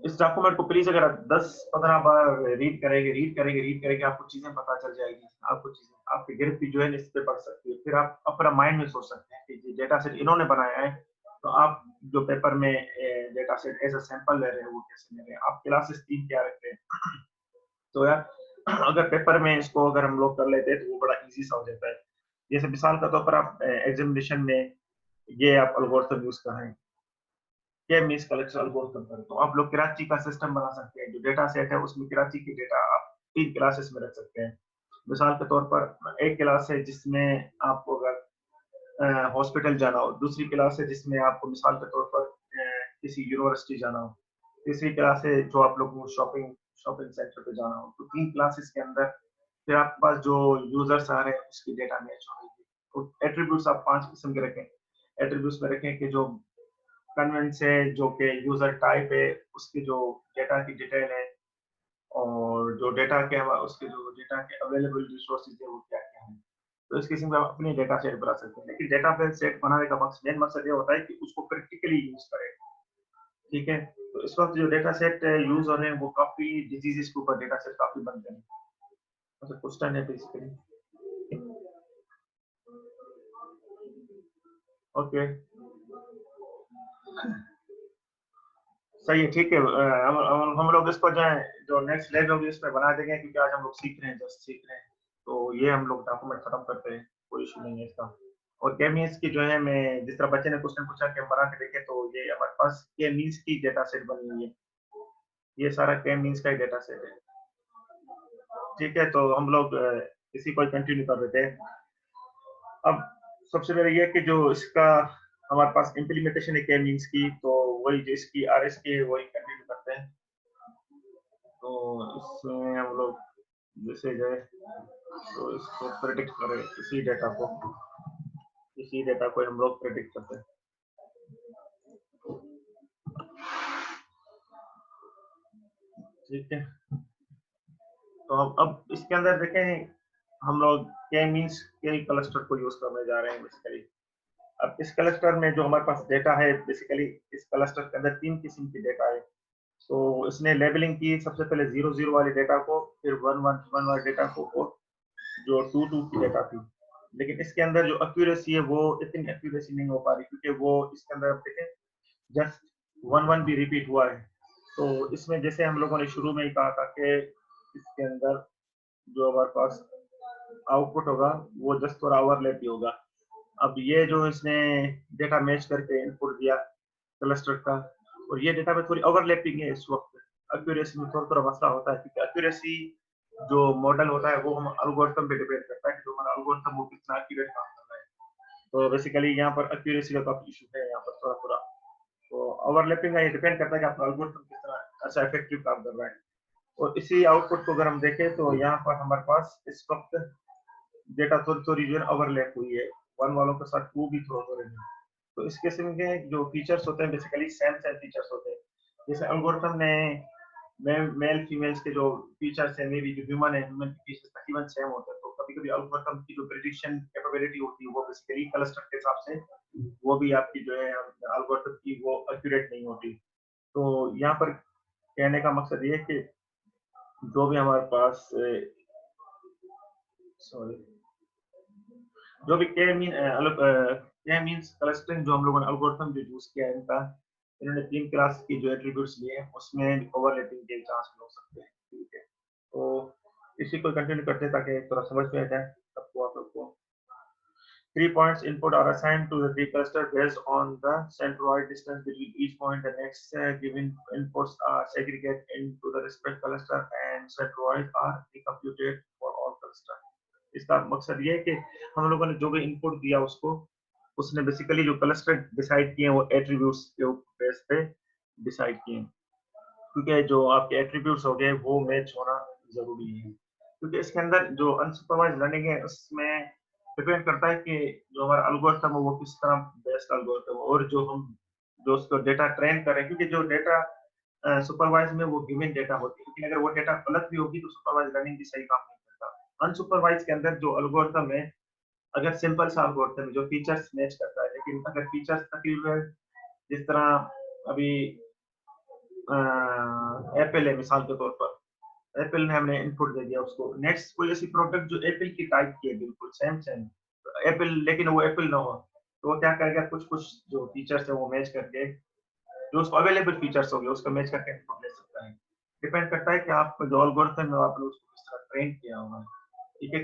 इस डॉक्यूमेंट को प्लीज अगर आप 10-15 बार रीड करेंगे, आपको चीजें पता चल जाएगी, आपको चीजें आपके गिरफ्त भी जो है इस पे पड़ सकती है। फिर आप अपना माइंड में सोच सकते हैं कि डेटा सेट इन्होंने बनाया है, तो आप जो पेपर में data set as a sample ले रहे हैं वो कैसे ले रहे हैं, आप क्लासेस 3 क्या रख रहे हैं। तो यार अगर पेपर में इसको अगर हम लोग कर लेते हैं तो वो बड़ा इजी सा हो जाता है। जैसे मिसाल के तौर पर आप एग्जामिनेशन में ये आप एल्गोरिथम यूज कर रहे हैं, के मींस कलेक्शन एल्गोरिथम पर, तो आप लोग कराची का सिस्टम बना सकते हैं। जो डेटा सेट है उसमें कराची की डेटा आप 3 क्लासेस में रख सकते हैं। मिसाल के तौर पर एक क्लास है जिसमें आपको अगर हॉस्पिटल जाना हो, दूसरी क्लास है जिसमें आपको मिसाल के तौर पर किसी यूनिवर्सिटी जाना हो, तीसरी क्लास है जो आप लोग को शॉपिंग शॉपिंग सेंटर पे जाना हो। तो 3 क्लासेस के अंदर फिर आपके पास जो यूजर्स आ रहे हैं उसकी डेटा मैच होगी। तो एट्रीब्यूट्स आप 5 किस्म के रखें, एट्रीब्यूट्स में रखें कि जो कन्वेंट्स है, जो कि यूजर टाइप है, उसकी जो डेटा की डिटेल है, और जो डेटा के उसके जो डेटा के अवेलेबल रिसोर्सेज है वो क्या क्या है। तो इस किस्म का आप अपनी डेटा सेट बना सकते हैं, लेकिन डेटा सेट बनाने का मेन मकसद ये होता है कि उसको प्रैक्टिकली यूज करें। ठीक है, तो इस वक्त जो डेटा सेट यूज हो रहे हैं वो काफी डिजीजेस के ऊपर डेटा सेट काफी बनते हैं। अच्छा, क्वेश्चन है बेसिकली। ओके, सही है, ठीक है। हम लोग इसको जो है जो नेक्स्ट लेवल होगी इसमें बना देंगे, क्योंकि आज हम लोग सीख रहे हैं, जस्ट सीख रहे हैं। तो ये हम लोग डॉक्यूमेंट खत्म करते हैं, कोई इशू नहीं है इसका। और के मीन्स की जो है, मैं जिस तरह बच्चे ने क्वेश्चन पूछा कि हम बना के देखें, तो ये हमारे पास के मीन्स की डेटा सेट बनी हुई है, ये सारा के मीन्स का ही डेटा सेट है। ठीक है, तो हम लोग इसी को कंटिन्यू कर देते हैं। अब सबसे पहले ये कि जो इसका हमारे पास इम्प्लीमेंटेशन है के मीन्स की, तो वही जो इसकी आरएस की है वही कंटिन्यू करते हैं। तो इसमें हम लोग जैसे गए तो इसको प्रेडिक्ट करें, इसी डेटा को हम लोग प्रेडिक्ट करते हैं। ठीक है, तो हम अब इसके अंदर देखें, हम लोग के मींस के क्लस्टर को यूज करने जा रहे हैं बेसिकली। अब इस क्लस्टर में जो हमारे पास डेटा है, बेसिकली इस क्लस्टर के अंदर 3 किस्म की डेटा है। तो इसने लेबलिंग की सबसे पहले 0 0 वाले डेटा को, फिर 1 1 1 वाले डेटा को, और जो 2 2 की डेटा थी। लेकिन इसके अंदर जो एक्यूरेसी है वो इतनी एक्यूरेसी नहीं हो पा रही, क्योंकि वो इसके अंदर आप देखें जस्ट 1 1 भी रिपीट हुआ है। तो इसमें जैसे हम लोगों ने शुरू में ही कहा था कि इसके अंदर जो हमारे पास आउटपुट होगा वो जस्ट थोड़ा ओवरलैप ही होगा। अब ये जो इसने डेटा मैच करके इनपुट दिया क्लस्टर का, और ये डेटा में थोड़ी ओवरलैपिंग है इस वक्त, एक्यूरेसी में थोड़ा थोड़ा मसला होता है, क्योंकि एक्यूरेसी जो मॉडल होता है वो हम एल्गोरिथम पे डिपेंड करता है कि जो हमारा एल्गोरिथम वो कितना एक्यूरेट काम कर रहा है। तो बेसिकली यहाँ पर एक्यूरेसी का काफी इशू है यहाँ पर थोड़ा थोड़ा। तो ओवरलैपिंग का ये डिपेंड करता है कि आपका एल्गोरिथम कितना अच्छा इफेक्टिव काम कर रहा है। और इसी आउटपुट को अगर हम देखें तो यहाँ पर हमारे पास इस वक्त डेटा थोड़ी थोड़ी जो है ओवरलैप हुई है, 1 वालों के साथ 2 भी थोड़ा थोड़े हैं। तो इस किस्म के जो फीचर्स होते हैं बेसिकली सेम सेम फीचर्स होते हैं। जैसे एल्गोरिथम ने मेल फीमेल्स के जो फीचर्स है, मे बी जो ह्यूमन है, ह्यूमन के फीचर्स तकरीबन सेम होते हैं। तो कभी कभी एल्गोरिथम की जो प्रेडिक्शन कैपेबिलिटी होती है वो बेसिकली क्लस्टर के हिसाब से वो भी आपकी जो है एल्गोरिथम की वो एक्यूरेट नहीं होती। तो यहाँ पर कहने का मकसद ये है कि जो भी हमारे पास सॉरी जो भी के मींस क्लस्टरिंग जो हम लोगों ने एल्गोरिथम जो यूज किया है इनका, इन्होंने 3 क्लास की जो एट्रीब्यूट्स लिए हैं उसमें ओवरलैपिंग के चांस हो सकते हैं। ठीक है, तो इसी को कंटिन्यू करते हैं ताकि थोड़ा समझ में आ जाए सबको, आप लोग को। 3 points input are assigned to the tree cluster based on the centroid distance between each point. The next given inputs are segregated into the respective cluster and centroids are recomputed for all cluster. इसका मकसद ये है कि हम लोगों ने जो भी इनपुट दिया उसको, उसने बेसिकली जो क्लस्टर डिसाइड किए हैं वो एट्रीब्यूट्स के बेस पे डिसाइड किए हैं, क्योंकि जो आपके एट्रीब्यूट्स हो गए वो मैच होना जरूरी है, क्योंकि इसके अंदर जो अनसुपरवाइज लर्निंग है उसमें डिपेंड करता है कि जो हमारा एल्गोरिथम है वो किस तरह बेस्ट एल्गोरिथम है, और जो हम जो उसको डेटा ट्रेन करें, क्योंकि जो डेटा सुपरवाइज में वो गिवन डेटा होती है, लेकिन अगर वो डेटा गलत भी होगी तो सुपरवाइज लर्निंग भी सही काम नहीं करता। अनसुपरवाइज के अंदर जो एल्गोरिथम है, अगर सिंपल सा एल्गोरिथम है जो फीचर्स मैच करता है, लेकिन अगर फीचर्स तकरीबन जिस तरह अभी एप्पल है मिसाल के तौर पर, एप्पल ने हमने इनपुट दे दिया उसको, नेक्स्ट कोई ऐसी प्रोडक्ट जो एप्पल की टाइप की है बिल्कुल सेम सेम एप्पल, लेकिन वो एप्पल ना हो, तो वो क्या करेगा, कुछ कुछ जो फीचर्स है वो मैच करके, जो उसको अवेलेबल फीचर्स हो गए उसको मैच करके इनपुट ले सकता है। डिपेंड करता है कि आप जो एल्गोरिथम है आपने उसको किस तरह ट्रेन किया हुआ है। ठीक है,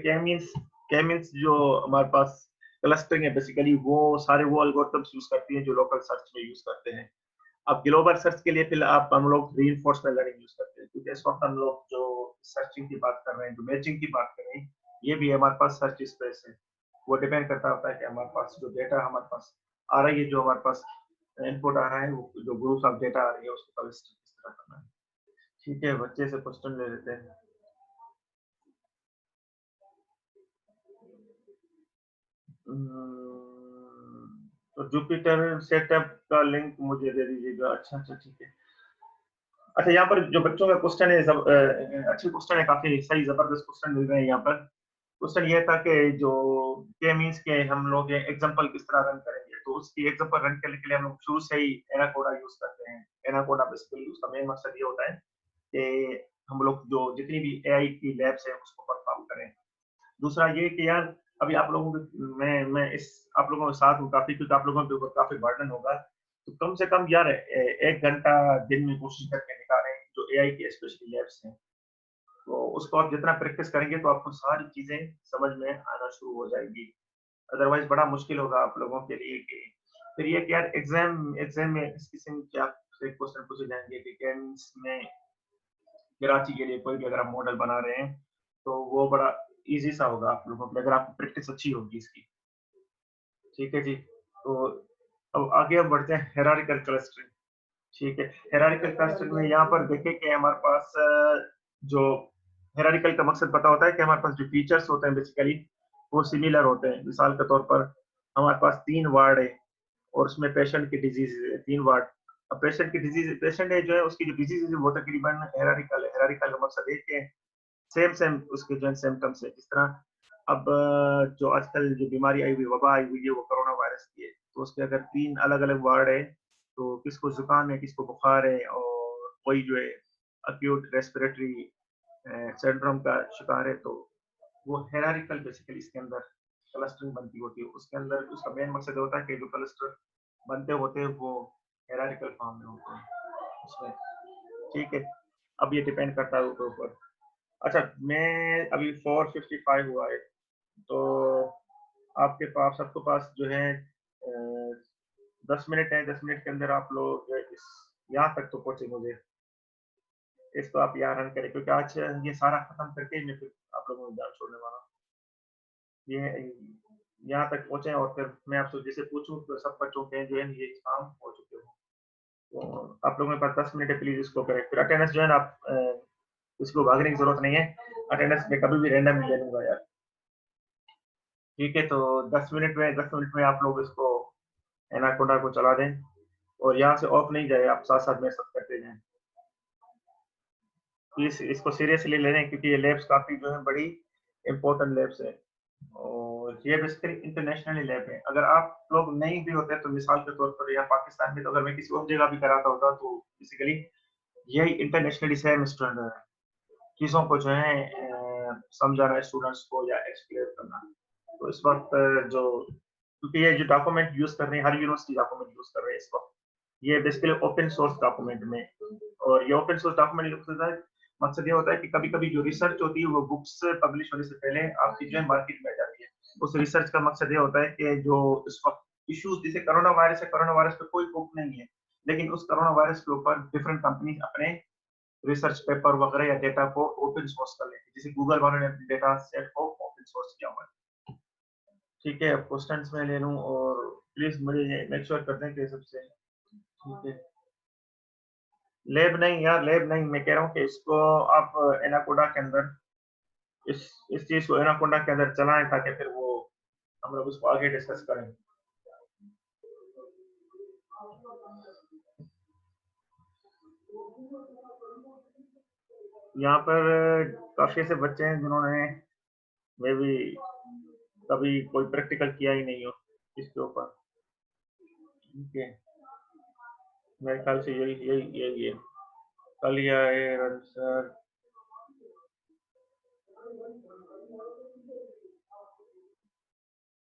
के मींस जो हमारे पास क्लस्टरिंग है बेसिकली वो सारे वो एल्गोरिथम्स यूज करती है जो लोकल सर्च में यूज करते हैं। अब ग्लोबल सर्च के लिए फिर आप हम लोग रीइंफोर्समेंट लर्निंग यूज करते हैं, क्योंकि इस वक्त हम लोग जो सर्चिंग की बात कर रहे हैं, जो मैचिंग की बात कर रहे हैं, ये भी हमारे पास सर्च स्पेस है। वो डिपेंड करता होता है कि हमारे पास जो डेटा हमारे पास आ रही है, जो हमारे पास इनपुट आ रहा है, वो जो ग्रुप्स ऑफ डेटा आ रही है उसको क्लस्टर किस तरह करना है। ठीक है, बच्चे से क्वेश्चन ले लेते हैं। तो जुपिटर सेटअप का लिंक मुझे दे दीजिएगा। अच्छा अच्छा ठीक है। अच्छा, यहाँ पर जो बच्चों का क्वेश्चन है अच्छे क्वेश्चन है, काफी सही जबरदस्त क्वेश्चन मिल रहे हैं यहाँ पर। क्वेश्चन ये था कि जो के मींस के हम लोग एग्जांपल किस तरह रन करेंगे, तो उसकी एग्जांपल रन करने के लिए हम लोग शुरू से ही एनाकोडा यूज करते हैं। एनाकोडा बेसिकली उसका मेन मकसद ये होता है कि हम लोग जो जितनी भी एआई की लैब्स है उसको परफॉर्म करें। दूसरा ये कि यार अभी आप लोगों को मैं इस आप लोगों के साथ हूँ काफी, क्योंकि आप लोगों के ऊपर काफी बर्डन होगा, तो कम से कम यार 1 घंटा दिन में कोशिश करके निकालें जो एआई की स्पेशली लैब्स हैं, तो उसको आप जितना प्रैक्टिस करेंगे तो आपको सारी चीजें समझ में आना शुरू हो जाएगी। अदरवाइज बड़ा मुश्किल होगा आप लोगों के लिए कि फिर ये कि यार एग्जाम एग्जाम में इस किस्म के आपसे क्वेश्चन पूछे जाएंगे कि कैम्स में कराची के लिए कोई भी अगर आप मॉडल बना रहे हैं तो वो बड़ा इजी सा होगा आप लोगों के लिए, अगर आपकी प्रैक्टिस अच्छी होगी इसकी। ठीक है जी। तो अब आगे हम बढ़ते हैं हेरारिकल क्लस्टरिंग। ठीक है, हेरारिकल क्लस्टरिंग में यहाँ पर देखें कि हमारे पास जो हेरारिकल का मकसद पता होता है कि हमारे पास जो फीचर्स होते हैं बेसिकली वो सिमिलर होते हैं। मिसाल के तौर पर हमारे पास 3 वार्ड है और उसमें पेशेंट की डिजीज है 3 वार्ड। अब पेशेंट की डिजीज, पेशेंट है जो है उसकी जो डिजीज है वो तकरीबन हेरारिकल है। हेरारिकल का मकसद एक है सेम सेम उसके जो सिम्टम्स है। जिस तरह अब जो आजकल जो बीमारी आई हुई, वबा आई हुई है, वो कोरोना वायरस की है, तो उसके अगर 3 अलग-अलग वार्ड है, तो किसको जुकाम है, किसको बुखार है, और कोई जो है अक्यूट रेस्पिरेटरी सिंड्रोम का शिकार है, तो वो हेरारिकल बेसिकली इसके अंदर क्लस्टरिंग बनती होती है। उसके अंदर उसका मेन मकसद होता है कि जो क्लस्टर बनते होते हैं वो हेरारिकल फॉर्म में होते हैं उसमें। ठीक है, अब ये डिपेंड करता है ऊपर। अच्छा, मैं अभी 4:55 हुआ है, तो आपके पास सबके पास जो है 10 मिनट है। 10 मिनट के अंदर आप लोग इस यहाँ तक तो पहुंचे, मुझे इसको आप यहाँ रन करें, क्योंकि आज ये सारा खत्म करके मैं फिर आप लोगों को जान छोड़ने वाला हूँ। ये यहाँ तक पहुंचे और फिर मैं आपसे जैसे पूछूं तो सब बच्चों के जो है ये काम हो चुके हो, तो आप लोगों के पास 10 मिनट है, प्लीज इसको करें। फिर अटेंडेंस जो है ना, आप इसको भागने की जरूरत नहीं है, अटेंडेंस में कभी भी रैंडम ले लूंगा यार। ठीक है, तो 10 मिनट में आप लोग इसको एनाकोडा को चला दें और यहाँ से ऑफ नहीं जाए, आप साथ साथ मेरे साथ करते जाएं। प्लीज इसको सीरियसली ले लें, क्योंकि ये लैब्स काफी जो है बड़ी इंपॉर्टेंट लैब्स है और ये बेसिकली इंटरनेशनली लैब है। अगर आप लोग नहीं भी होते तो मिसाल के तौर पर यहाँ पाकिस्तान में, तो अगर मैं किसी और जगह भी कराता होता तो बेसिकली यही इंटरनेशनली सेम स्टैंडर्ड है चीजों को जो है समझाना स्टूडेंट्स को या एक्सप्लेन करना। तो इस वक्त जो क्योंकि ये जो डॉक्यूमेंट यूज कर रहे हैं, हर यूनिवर्सिटी डॉक्यूमेंट यूज कर रहे हैं इस वक्त, ये बेसिकली ओपन सोर्स डॉक्यूमेंट में, और ये ओपन सोर्स डॉक्यूमेंट यूज करता है मकसद ये होता है कि कभी-कभी जो रिसर्च होती है वो बुक्स पब्लिश होने से पहले आपकी जो है मार्केट में आ जाती है। उस रिसर्च का मकसद ये होता है कि जो इस वक़्त इश्यूज़ जैसे कोरोना वायरस है, कोरोना वायरस पे कोई बुक नहीं है, लेकिन उस कोरोना वायरस के ऊपर डिफरेंट कंपनीज़ अपने रिसर्च पेपर वगैरह या डेटा को ओपन सोर्स कर लेते हैं। जैसे गूगल वालों ने अपने डेटा सेट को ओपन सोर्स किया हुआ है। ठीक है, अब क्वेश्चंस मैं ले लूँ और प्लीज़ मुझे ये मेक श्योर कर दें कि सबसे ठीक है। लैब नहीं यार, लैब नहीं, मैं कह रहा हूँ कि इसको आप एनाकोडा के अंदर इस चीज़ को एनाकोडा के अंदर चलाएँ ताकि फिर वो हम लोग उसको आगे डिस्कस करें। यहाँ पर काफ़ी ऐसे बच्चे हैं जिन्होंने मे बी कभी कोई प्रैक्टिकल किया ही नहीं हो इसके ऊपर। ठीक है, मेरे ख्याल से यही है। कल लिया है सर।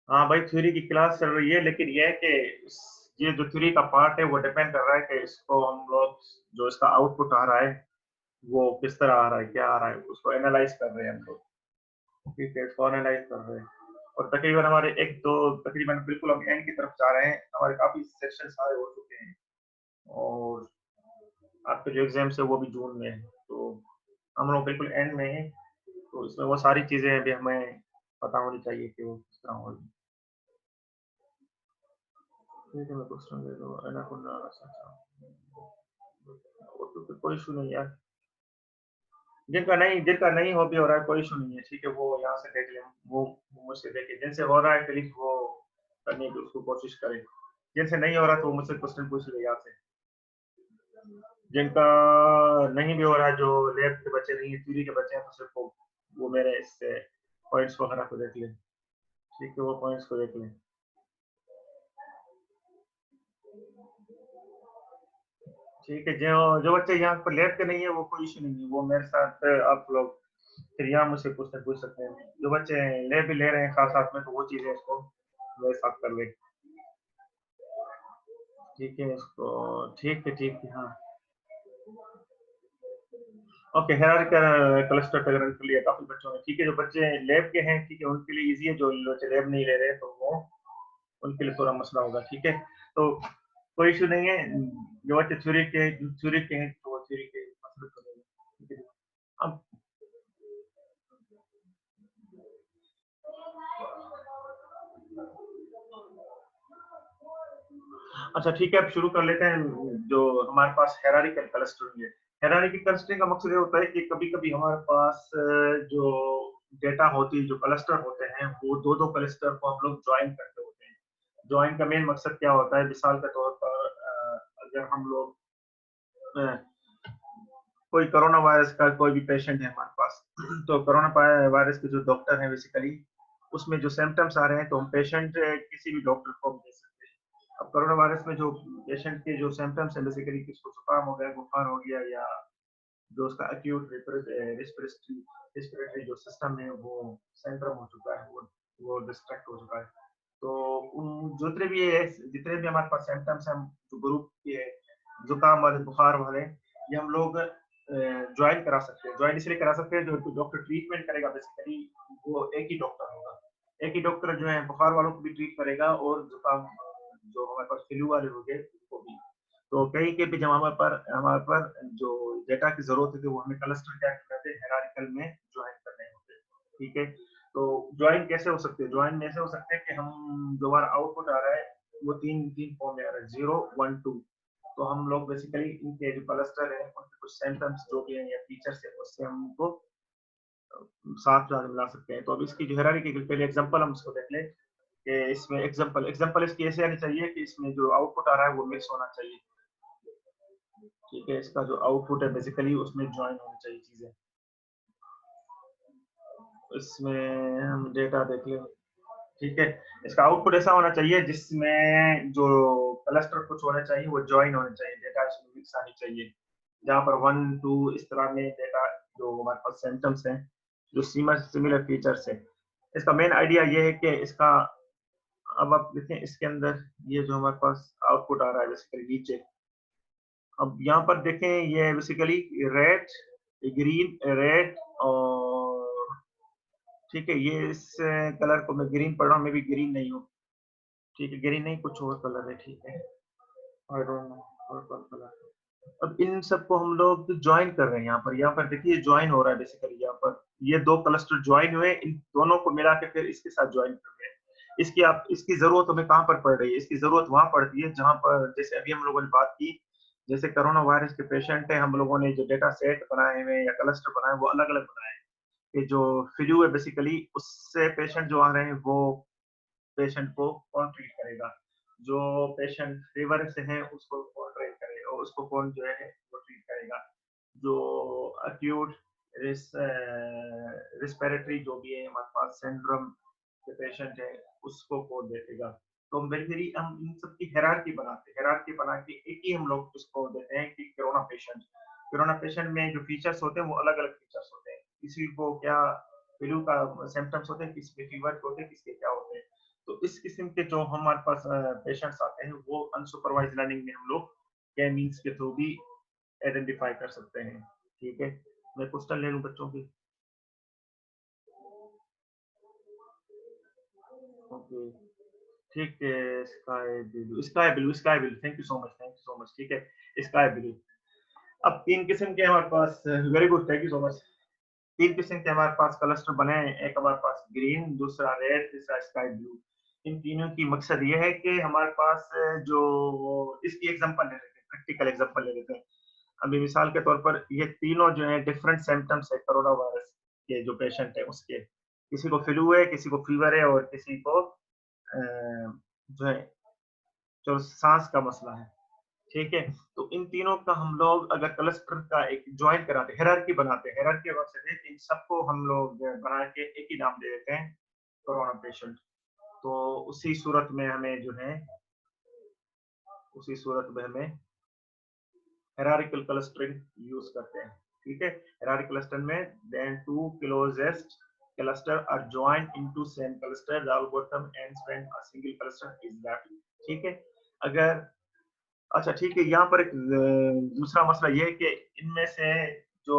हाँ भाई, थ्योरी की क्लास चल रही है, लेकिन ये है कि ये जो थ्योरी का पार्ट है वो डिपेंड कर रहा है कि इसको हम लोग जो इसका आउटपुट आ रहा है वो किस तरह आ रहा है, क्या आ रहा है, उसको एनालाइज कर रहे हैं हम लोग। ठीक है, इसको एनालाइज कर रहे हैं और तकरीबन हमारे एक दो तकरीबन बिल्कुल हम एंड की तरफ जा रहे हैं। हमारे काफी सेक्शन सारे हो चुके हैं और आपके जो एग्जाम्स है वो भी जून में है, तो हम लोग बिल्कुल एंड में हैं। तो इसमें वो सारी चीजें भी हमें पता होनी चाहिए कि वो किस तरह होगी। ठीक है, मैं क्वेश्चन दे दो एनाकोंडा। वो तो कोई इशू नहीं यार, जिनका नहीं हो भी हो रहा है कोई इशू नहीं है। ठीक है, वो यहाँ से देख लें, वो मुझसे देखे, जिनसे हो रहा है प्लीज वो करने की उसको कोशिश करें। जिनसे नहीं हो रहा तो मुझसे क्वेश्चन पूछ ले यहाँ से। जिनका नहीं भी हो रहा है, जो लैब के बच्चे नहीं है, थ्योरी के बच्चे हैं, तो सिर्फ वो मेरे इससे पॉइंट्स वगैरह को देख लें। ठीक है, वो पॉइंट्स को देख लें। ठीक है, जो जो बच्चे यहाँ पर लैब के नहीं है वो कोई इशू नहीं है, वो मेरे साथ आप लोग फिर यहाँ मुझसे क्वेश्चन पूछ सकते हैं। जो बच्चे लैब भी ले रहे हैं साथ साथ में, तो वो चीजें इसको मेरे साथ कर लें। ठीक है, इसको ठीक है, हाँ। ओके, हायरार्किकल क्लस्टर टॉलरेंस के लिए काफी बच्चों ने, ठीक है, जो बच्चे लैब के हैं, ठीक है, उनके लिए इजी है। जो बच्चे लैब नहीं ले रहे तो वो उनके लिए थोड़ा मसला होगा। ठीक है, तो कोई इशू नहीं है। जो बच्चे थ्योरी के हैं तो वो थ्योरी के मसले तो नहीं है। ठीक है, अब अच्छा ठीक है, अब शुरू कर लेते हैं। जो हमारे पास हायरार्किकल क्लस्टरिंग है, हायरार्किकल क्लस्टरिंग का मकसद ये होता है कि कभी-कभी हमारे पास जो डेटा होती है, जो क्लस्टर होते हैं, वो दो-दो क्लस्टर को हम लोग जॉइन करते होते हैं। जॉइन का मेन मकसद क्या होता है? मिसाल के तौर पर अगर हम लोग अ, कोई कोरोना वायरस का कोई भी पेशेंट है हमारे पास, तो कोरोना वायरस के जो डॉक्टर हैं बेसिकली उसमें जो सिम्टम्स आ रहे हैं, तो हम पेशेंट किसी भी डॉक्टर को दे सकते हैं। अब कोरोना वायरस में जो पेशेंट के जो सिम्टम्स हैं, बेसिकली किसको जुकाम हो गया, बुखार हो गया, या जो उसका एक्यूट रिस्पिरेटरी जो सिस्टम है वो सेंट्रम हो चुका है, वो डिस्ट्रैक्ट हो चुका है। तो जितने भी हमारे पास सिम्टम्स हैं, जो ग्रुप के जुकाम वाले, बुखार वाले, ये हम लोग ज्वाइन करा सकते हैं। ज्वाइन इसलिए करा सकते हैं, जो डॉक्टर ट्रीटमेंट करेगा बेसिकली वो एक ही डॉक्टर होगा। एक ही डॉक्टर जो है बुखार वालों को भी ट्रीट करेगा और जुकाम जो हमारे पास फ्लू वाले हो गए उनको भी। तो कहीं के भी जब हमारे पर जो डेटा की जरूरत है, तो वो हमें क्लस्टर क्या करते हैं, हायरार्किकल में ज्वाइन करने होते हैं। ठीक है, तो ज्वाइन कैसे हो सकते हैं? ज्वाइन में ऐसे हो सकते हैं कि हम जो हमारा आउटपुट आ रहा है वो तीन तीन फॉर्म में आ रहा है, 0 1 2। तो हम लोग बेसिकली इनके जो क्लस्टर है उनके कुछ सिम्टम्स जो भी हैं या फीचर्स है उससे हम उनको साथ साथ मिला सकते हैं। तो अब इसकी जो हायरार्की के पहले एग्जांपल हम इसको देख लें कि इसमें एग्जांपल इसकी ऐसे आनी चाहिए कि इसमें जो आउटपुट आ रहा है वो मिक्स होना चाहिए। ठीक है, इसका जो आउटपुट है बेसिकली उसमें ज्वाइन होनी चाहिए चीजें। इसमें हम डेटा देख लें। ठीक है, इसका आउटपुट ऐसा होना चाहिए जिसमें जो क्लस्टर कुछ होने चाहिए वो ज्वाइन होने चाहिए, डेटा इसमें मिक्स आनी चाहिए, जहाँ पर 1 2 इस तरह में डेटा जो हमारे पास सिम्टम्स हैं, जो सिमिलर फीचर्स है। इसका मेन आइडिया ये है कि इसका, अब आप देखें इसके अंदर ये जो हमारे पास आउटपुट आ रहा है बेसिकली नीचे, अब यहाँ पर देखें ये बेसिकली रेड ग्रीन, रेड और ठीक है, ये इस कलर को मैं ग्रीन पढ़ रहा हूँ, मैं भी ग्रीन नहीं हूँ। ठीक है, ग्रीन नहीं, कुछ और कलर है। ठीक है, आई डोंट नो और कौन कलर है। अब इन सबको हम लोग ज्वाइन कर रहे हैं। यहाँ पर देखिए ज्वाइन हो रहा है बेसिकली। यहाँ पर ये दो क्लस्टर ज्वाइन हुए, इन दोनों को मिला के फिर इसके साथ ज्वाइन कर रहे हैं। इसकी जरूरत हमें कहाँ पर पड़ रही है? इसकी जरूरत वहां पड़ती है जहां पर, जैसे अभी हम लोगों ने बात की, जैसे कोरोना वायरस के पेशेंट है, हम लोगों ने जो डेटा सेट बनाए हुए या क्लस्टर बनाए वो अलग अलग बनाए हैं। ये जो फ्लू है बेसिकली, उससे पेशेंट जो आ रहे हैं वो पेशेंट को कौन ट्रीट करेगा? जो पेशेंट फीवर से है उसको कौन ट्रीट करेगा, और उसको कौन जो है वो ट्रीट करेगा? जो अक्यूट रिस्पिरेटरी जो भी है हमारे पास सिंड्रोम के पेशेंट है, उसको कौन देखेगा? तो बेसिकली हम इन सब की हायरार्की बनाते हैं। हायरार्की बना के एक ही हम लोग उसको देते हैं कि कोरोना पेशेंट में जो फीचर्स होते हैं वो अलग अलग फीचर्स होते हैं। किसी को क्या फ्लू का सिम्टम्स होते हैं, किसी के फीवर होते हैं, किसके क्या होते हैं। तो इस किस्म के जो हमारे पास पेशेंट्स आते हैं वो अनसुपरवाइज लर्निंग में हम लोग के मीन्स के थ्रू भी आइडेंटिफाई कर सकते हैं। ठीक है, मैं क्वेश्चन ले लूं बच्चों की। ओके, ठीक है। Sky blue, thank you so much, thank you so much. ठीक है, स्काई ब्लू। अब तीन किस्म के हमारे पास, very good, thank you so much. तीन किस्म के हमारे पास क्लस्टर बने हैं। एक हमारे पास ग्रीन, दूसरा रेड, तीसरा स्काई ब्लू। इन तीनों की मकसद ये है कि हमारे पास जो इसकी एग्जांपल ले लेते हैं, प्रैक्टिकल एग्जांपल ले लेते हैं। अभी मिसाल के तौर पर ये तीनों जो है डिफरेंट सिम्टम्स है कोरोना वायरस के जो पेशेंट है उसके। किसी को फ्लू है, किसी को फीवर है, और किसी को जो है जो सांस का मसला है। ठीक है, तो इन तीनों का हम लोग अगर क्लस्टर का एक ज्वाइन कराते हैं, हायरार्की बनाते हैं, हायरार्की मकसद है कि इन सबको हम लोग बना के एक ही नाम दे देते हैं, कोरोना पेशेंट। तो उसी सूरत में हमें जो है उसी सूरत में हमें हायरार्किकल क्लस्टरिंग यूज करते हैं। ठीक है, हायरार्किकल क्लस्टर में then two closest cluster are joined into same cluster, the algorithm ends when a single cluster is left। ठीक है, अगर अच्छा ठीक है, यहाँ पर एक दूसरा मसला ये है कि इनमें से जो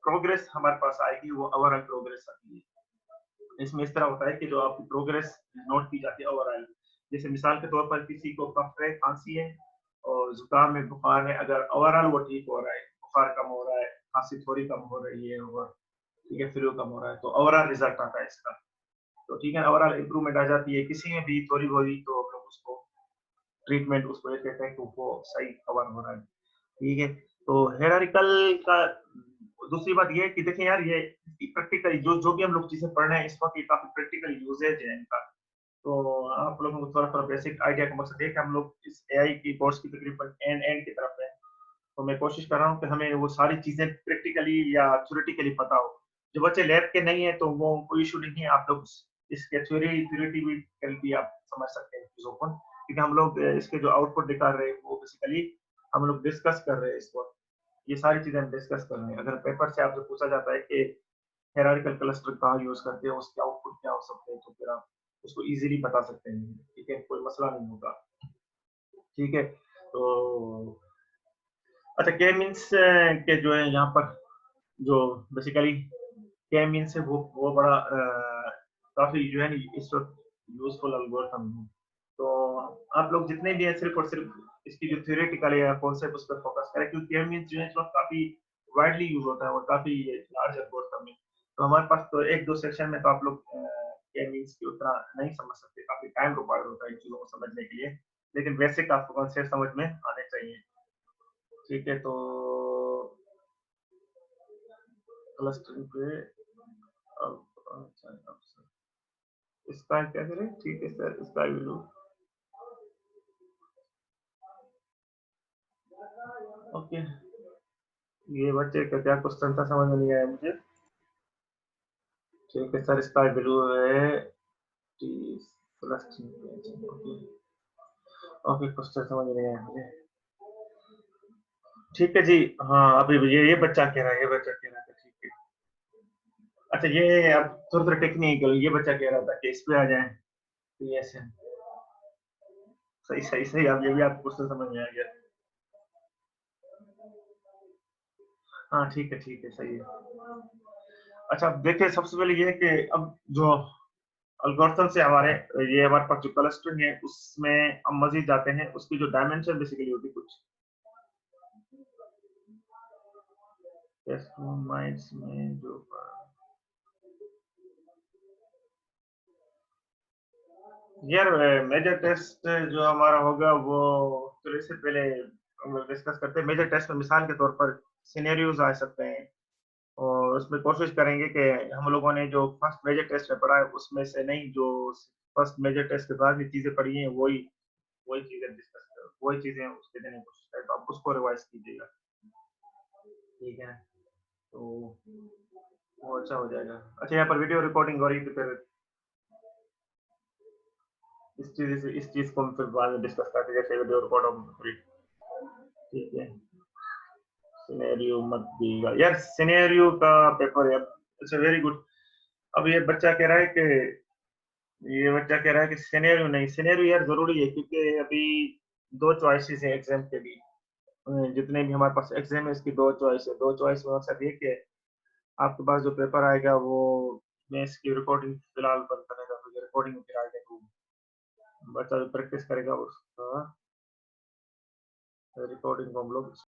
प्रोग्रेस हमारे पास आएगी वो ओवरऑल प्रोग्रेस आती है। इसमें इस तरह होता है कि जो आपकी प्रोग्रेस नोट की जाती है ओवरऑल। जैसे मिसाल के तौर पर किसी को कफ है, खांसी है और जुकाम है, बुखार है, अगर ओवरऑल वो ठीक हो रहा है, बुखार कम हो रहा है, खांसी थोड़ी कम हो रही है, और ठीक है फ्लू कम हो रहा है, तो ओवरऑल रिजल्ट आता है इसका। तो ठीक है, ओवरऑल इंप्रूवमेंट आ जाती है। किसी में भी थोड़ी बहुत तो हम लोग उसको ट्रीटमेंट उसको ये कहते हैं कि वो सही कवर हो रहा है। ठीक है, तो हेरारिकल का दूसरी बात ये है कि देखें यार, ये प्रैक्टिकली जो जो भी हम लोग चीजें पढ़ रहे हैं इस वक्त, ये काफी प्रैक्टिकल यूजेज है इनका। तो आप लोगों को थोड़ा थोड़ा बेसिक आइडिया का मकसद है कि हम लोग इस एआई की कोर्स की तकरीबन एंड एंड की तरफ है। तो मैं कोशिश कर रहा हूँ कि हमें वो सारी चीजें प्रैक्टिकली या थ्योरेटिकली पता हो। जो बच्चे लैब के नहीं है तो वो कोई इशू नहीं है, आप लोग इसके थ्योरेटिकली भी आप समझ सकते हैं चीजों को, क्योंकि हम लोग इसके जो आउटपुट दिखा रहे हैं वो बेसिकली हम लोग डिस्कस कर रहे हैं इस वक्त। ये सारी चीजें हम डिस्कस कर रहे हैं। अगर पेपर से आपसे पूछा जाता है कि हायरार्किकल क्लस्टर कहाँ यूज करते हैं, उसके आउटपुट क्या हो सकते हैं, तो फिर आप उसको इजीली बता सकते हैं। ठीक है, कोई मसला नहीं होगा। ठीक है, तो अच्छा के मीन्स के जो है यहाँ पर जो बेसिकली के मीन्स है वो बड़ा काफी जो है ना इस वक्त यूजफुल एल्गोरिथम है। तो आप लोग जितने भी हैं सिर्फ और सिर्फ इसकी जो थ्योरेटिकल या कॉन्सेप्ट उस पर फोकस करें, क्योंकि के मीन्स जो है इस वक्त काफी वाइडली यूज होता है और काफी लार्ज एल्गोरिथम है। तो हमारे पास तो एक दो सेक्शन में तो आप लोग के मीन्स की उतना नहीं समझ सकते, काफी टाइम रिक्वायर्ड होता है इन चीजों को समझने के लिए, लेकिन बेसिक आपको कॉन्सेप्ट समझ में आने चाहिए। ठीक है, तो क्लस्टरिंग पे इसका क्या करें? ठीक है सर, इसका भी ओके। ये बच्चे का क्या क्वेश्चन था समझ में नहीं आया मुझे। ठीक है सर, इसका ब्लू है T plus. Okay okay, question समझ में नहीं आया मुझे। ठीक है जी। हाँ, अभी ये बच्चा कह रहा है, ये बच्चा कह रहा था। ठीक है, अच्छा ये अब थोड़ा थोड़ा टेक्निकल, ये बच्चा कह रहा था कि इस पे आ जाए। यस, सही सही सही, अब ये भी आपको क्वेश्चन समझ में आ गया। हाँ, ठीक है, सही है। अच्छा, अब देखिए सबसे पहले ये है कि अब जो एल्गोरिथम से हमारे पास जो क्लस्टरिंग है, उसमें हम मज़ीद जाते हैं, उसकी जो डायमेंशन बेसिकली होती है कुछ टेस्ट माइंड्स में जो यार मेजर टेस्ट जो हमारा होगा वो तो इससे पहले हम डिस्कस करते हैं मेजर टेस्ट में मिसाल के तौर पर सिनेरियोज आ सकते हैं और उसमें कोशिश करेंगे कि हम लोगों ने जो फर्स्ट मेजर टेस्ट में पढ़ा है उसमें से नहीं जो फर्स्ट मेजर टेस्ट के बाद भी चीजें पढ़ी हैं वही चीजें डिस्कस कर वही चीजें उसके देने की कोशिश करें तो आप उसको रिवाइज कीजिएगा ठीक है तो वो अच्छा हो जाएगा अच्छा यहाँ पर वीडियो रिकॉर्डिंग हो रही थी फिर इस चीज को हम फिर बाद में डिस्कस करते हैं जैसे वीडियो रिकॉर्ड हो ठीक है सिनेरियो मत दिएगा यार सिनेरियो का पेपर है अच्छा वेरी गुड अब ये बच्चा कह रहा है कि सिनेरियो नहीं सिनेरियो यार जरूरी है क्योंकि अभी दो चॉइसेस हैं एग्जाम के लिए जितने भी हमारे पास एग्जाम है इसकी दो चॉइस है दो चॉइस में मकसद ये कि आपके पास जो पेपर आएगा वो मैं इसकी रिकॉर्डिंग फिलहाल बंद करने का रिकॉर्डिंग फिर आएगा तो बच्चा जो प्रैक्टिस करेगा उसका रिकॉर्डिंग को हम लोग